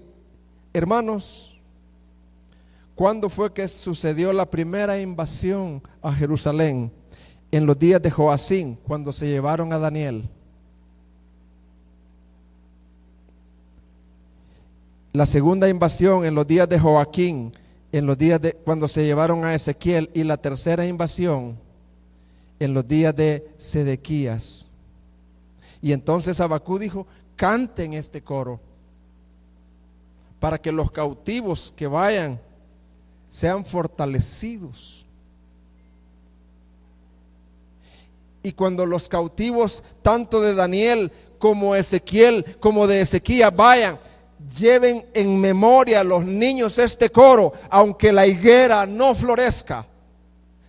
hermanos, ¿cuándo fue que sucedió la primera invasión a Jerusalén? En los días de Joacín, cuando se llevaron a Daniel. La segunda invasión en los días de Joaquín, en los días de cuando se llevaron a Ezequiel, y la tercera invasión en los días de Sedequías. Y entonces Habacuc dijo: canten este coro para que los cautivos que vayan sean fortalecidos. Y cuando los cautivos, tanto de Daniel como Ezequiel, como de Ezequías, vayan, lleven en memoria a los niños este coro: aunque la higuera no florezca,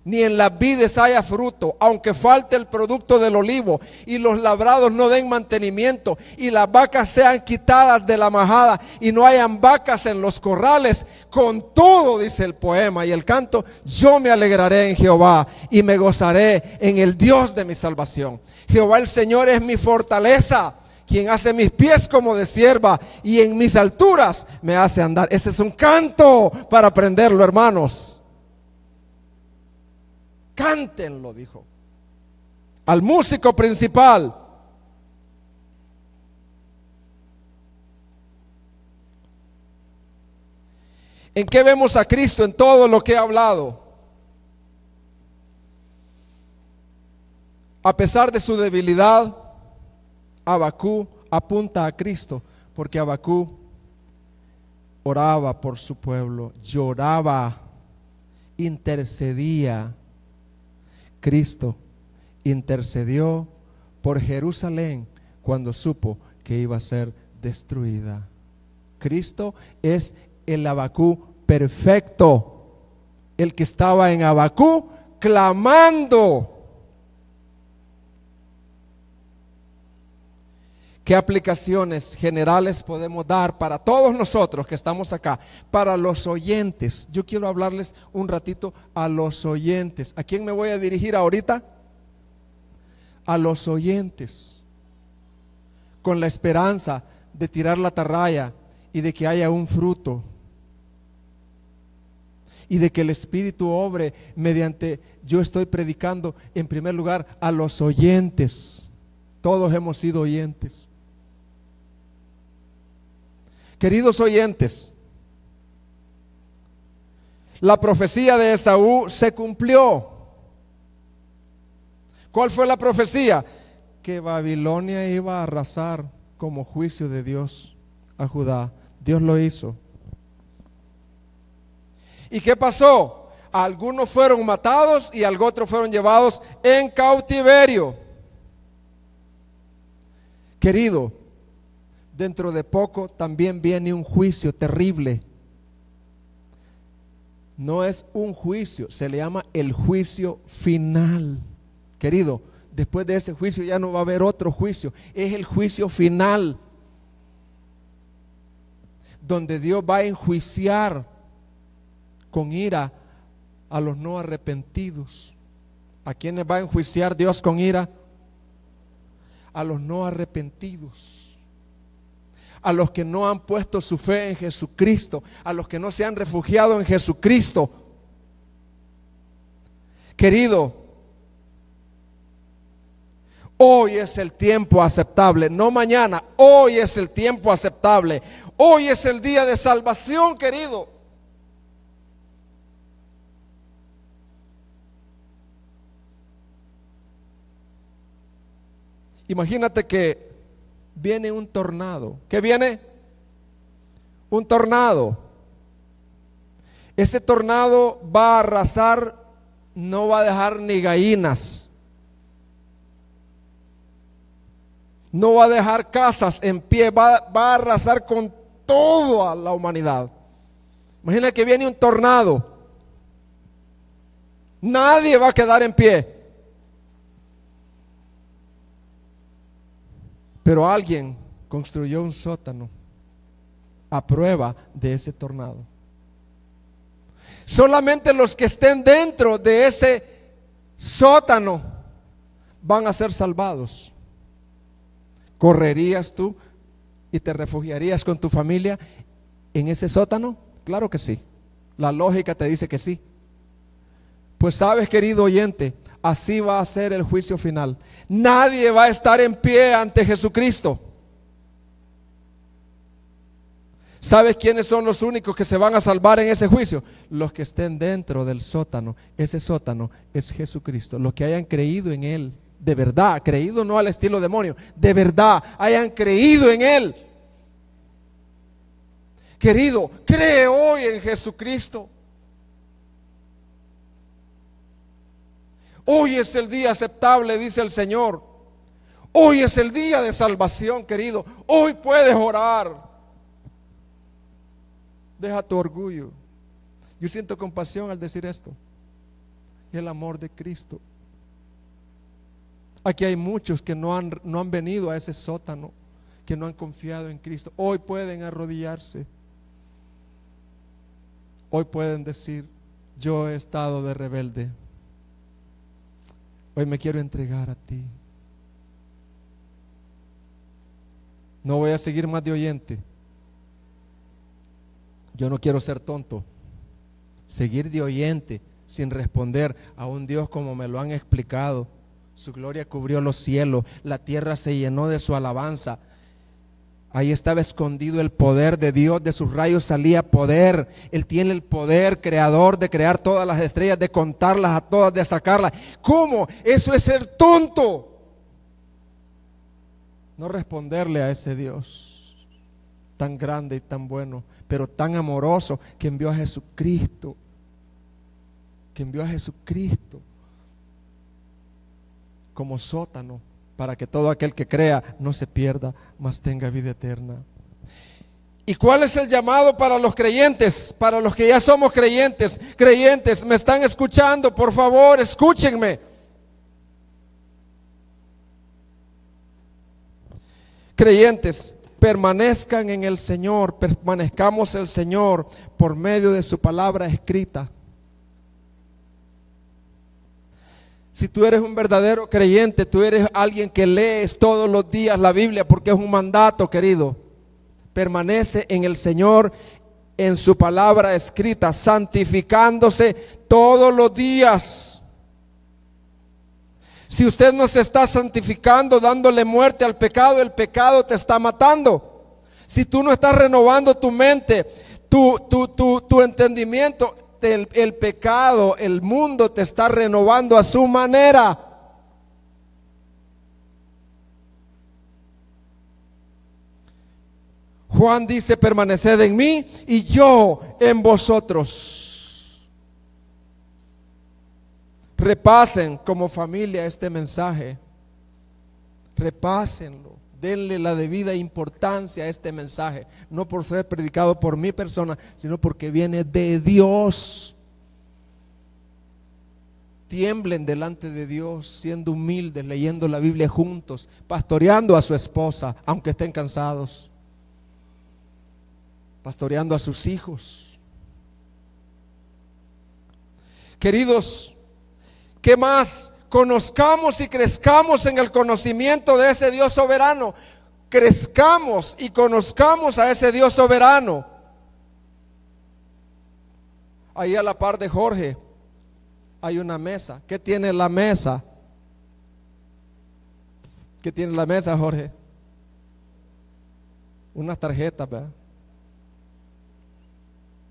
ni en las vides haya fruto, aunque falte el producto del olivo, y los labrados no den mantenimiento, y las vacas sean quitadas de la majada, y no hayan vacas en los corrales, con todo, dice el poema y el canto, yo me alegraré en Jehová, y me gozaré en el Dios de mi salvación. Jehová el Señor es mi fortaleza, quien hace mis pies como de sierva, y en mis alturas me hace andar. Ese es un canto para aprenderlo, hermanos. Cántenlo, dijo al músico principal. ¿En qué vemos a Cristo en todo lo que he hablado? A pesar de su debilidad, Habacuc apunta a Cristo, porque Habacuc oraba por su pueblo, lloraba, intercedía. Cristo intercedió por Jerusalén cuando supo que iba a ser destruida. Cristo es el Habacuc perfecto, el que estaba en Habacuc clamando. ¿Qué aplicaciones generales podemos dar para todos nosotros que estamos acá? Para los oyentes. Yo quiero hablarles un ratito a los oyentes. ¿A quién me voy a dirigir ahorita? A los oyentes. Con la esperanza de tirar la atarraya y de que haya un fruto. Y de que el Espíritu obre mediante, yo estoy predicando en primer lugar a los oyentes. Todos hemos sido oyentes. Queridos oyentes, la profecía de Esaú se cumplió. ¿Cuál fue la profecía? Que Babilonia iba a arrasar como juicio de Dios a Judá. Dios lo hizo. ¿Y qué pasó? Algunos fueron matados y otros fueron llevados en cautiverio. Querido, dentro de poco también viene un juicio terrible. No es un juicio, se le llama el juicio final. Querido, después de ese juicio ya no va a haber otro juicio, es el juicio final, donde Dios va a enjuiciar con ira a los no arrepentidos. ¿A quiénes va a enjuiciar Dios con ira? A los no arrepentidos, a los que no han puesto su fe en Jesucristo, a los que no se han refugiado en Jesucristo. Querido, hoy es el tiempo aceptable, no mañana, hoy es el tiempo aceptable. Hoy es el día de salvación, querido. Imagínate que viene un tornado. ¿Qué viene? Un tornado. Ese tornado va a arrasar, no va a dejar ni gallinas, no va a dejar casas en pie, va a arrasar con toda la humanidad. Imagina que viene un tornado, nadie va a quedar en pie, pero alguien construyó un sótano a prueba de ese tornado. Solamente los que estén dentro de ese sótano van a ser salvados. ¿Correrías tú y te refugiarías con tu familia en ese sótano? Claro que sí. La lógica te dice que sí. Pues sabes, querido oyente, así va a ser el juicio final. Nadie va a estar en pie ante Jesucristo. ¿Sabes quiénes son los únicos que se van a salvar en ese juicio? Los que estén dentro del sótano. Ese sótano es Jesucristo. Los que hayan creído en Él, de verdad, creído no al estilo demonio, de verdad, hayan creído en Él. Querido, cree hoy en Jesucristo. Hoy es el día aceptable, dice el Señor. Hoy es el día de salvación, querido. Hoy puedes orar. Deja tu orgullo. Yo siento compasión al decir esto. El amor de Cristo. Aquí hay muchos que no han venido a ese sótano, que no han confiado en Cristo. Hoy pueden arrodillarse. Hoy pueden decir: yo he estado de rebelde. Hoy me quiero entregar a ti. No voy a seguir más de oyente. Yo no quiero ser tonto. Seguir de oyente sin responder a un Dios como me lo han explicado. Su gloria cubrió los cielos, la tierra se llenó de su alabanza. Ahí estaba escondido el poder de Dios, de sus rayos salía poder. Él tiene el poder creador de crear todas las estrellas, de contarlas a todas, de sacarlas. ¿Cómo? Eso es ser tonto. No responderle a ese Dios tan grande y tan bueno, pero tan amoroso, que envió a Jesucristo. Que envió a Jesucristo como sótano, para que todo aquel que crea no se pierda, mas tenga vida eterna. ¿Y cuál es el llamado para los creyentes? Para los que ya somos creyentes. Creyentes, ¿me están escuchando? Por favor, escúchenme. Creyentes, permanezcan en el Señor, permanezcamos en el Señor por medio de su palabra escrita. Si tú eres un verdadero creyente, tú eres alguien que lees todos los días la Biblia, porque es un mandato, querido. Permanece en el Señor, en su palabra escrita, santificándose todos los días. Si usted no se está santificando, dándole muerte al pecado, el pecado te está matando. Si tú no estás renovando tu mente, tu entendimiento, el pecado, el mundo te está renovando a su manera. Juan dice: permaneced en mí y yo en vosotros. Repasen como familia este mensaje. Repásenlo denle la debida importancia a este mensaje, no por ser predicado por mi persona, sino porque viene de Dios. Tiemblen delante de Dios, siendo humildes, leyendo la Biblia juntos, pastoreando a su esposa, aunque estén cansados, pastoreando a sus hijos. Queridos, ¿qué más? Conozcamos y crezcamos en el conocimiento de ese Dios soberano. Crezcamos y conozcamos a ese Dios soberano. Ahí a la par de Jorge hay una mesa. ¿Qué tiene la mesa? ¿Qué tiene la mesa, Jorge? Unas tarjetas, ¿verdad?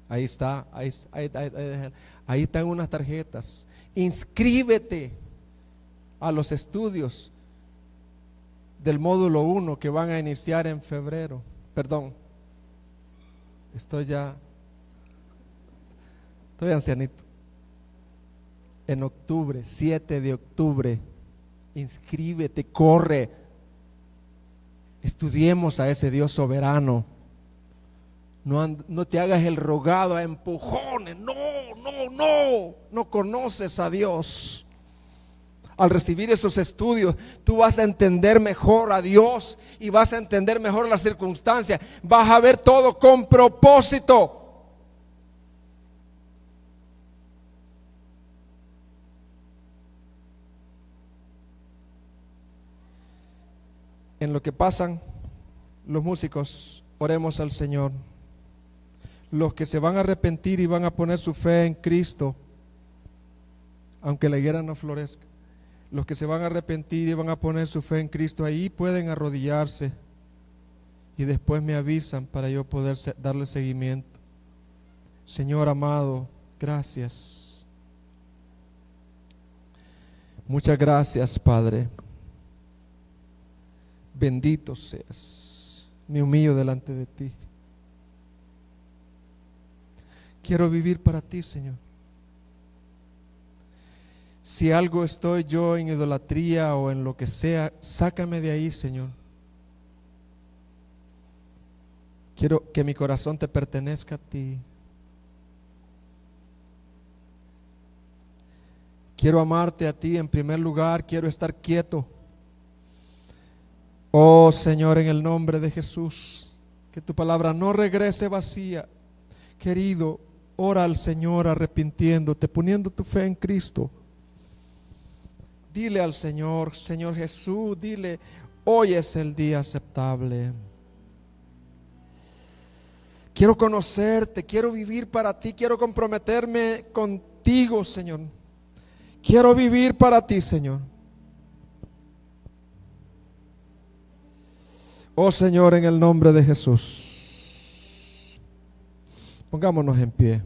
Ahí está, ahí están unas tarjetas. Inscríbete a los estudios del módulo 1 que van a iniciar en febrero. Perdón, estoy ancianito. En octubre, 7 de octubre, inscríbete, corre. Estudiemos a ese Dios soberano. No te hagas el rogado a empujones. No conoces a Dios. Al recibir esos estudios, tú vas a entender mejor a Dios y vas a entender mejor las circunstancias. Vas a ver todo con propósito. En lo que pasan los músicos, oremos al Señor. Los que se van a arrepentir y van a poner su fe en Cristo, aunque la higuera no florezca, los que se van a arrepentir y van a poner su fe en Cristo, ahí pueden arrodillarse y después me avisan para yo poder darle seguimiento. Señor amado, gracias. Muchas gracias, Padre. Bendito seas. Me humillo delante de ti. Quiero vivir para ti, Señor. Si algo estoy yo en idolatría o en lo que sea, sácame de ahí, Señor. Quiero que mi corazón te pertenezca a ti. Quiero amarte a ti en primer lugar. Quiero estar quieto. Oh Señor, en el nombre de Jesús, que tu palabra no regrese vacía. Querido, ora al Señor arrepintiéndote, poniendo tu fe en Cristo. Dile al Señor, Señor Jesús, dile, hoy es el día aceptable. Quiero conocerte, quiero vivir para ti, quiero comprometerme contigo, Señor. Quiero vivir para ti, Señor. Oh Señor, en el nombre de Jesús. Pongámonos en pie.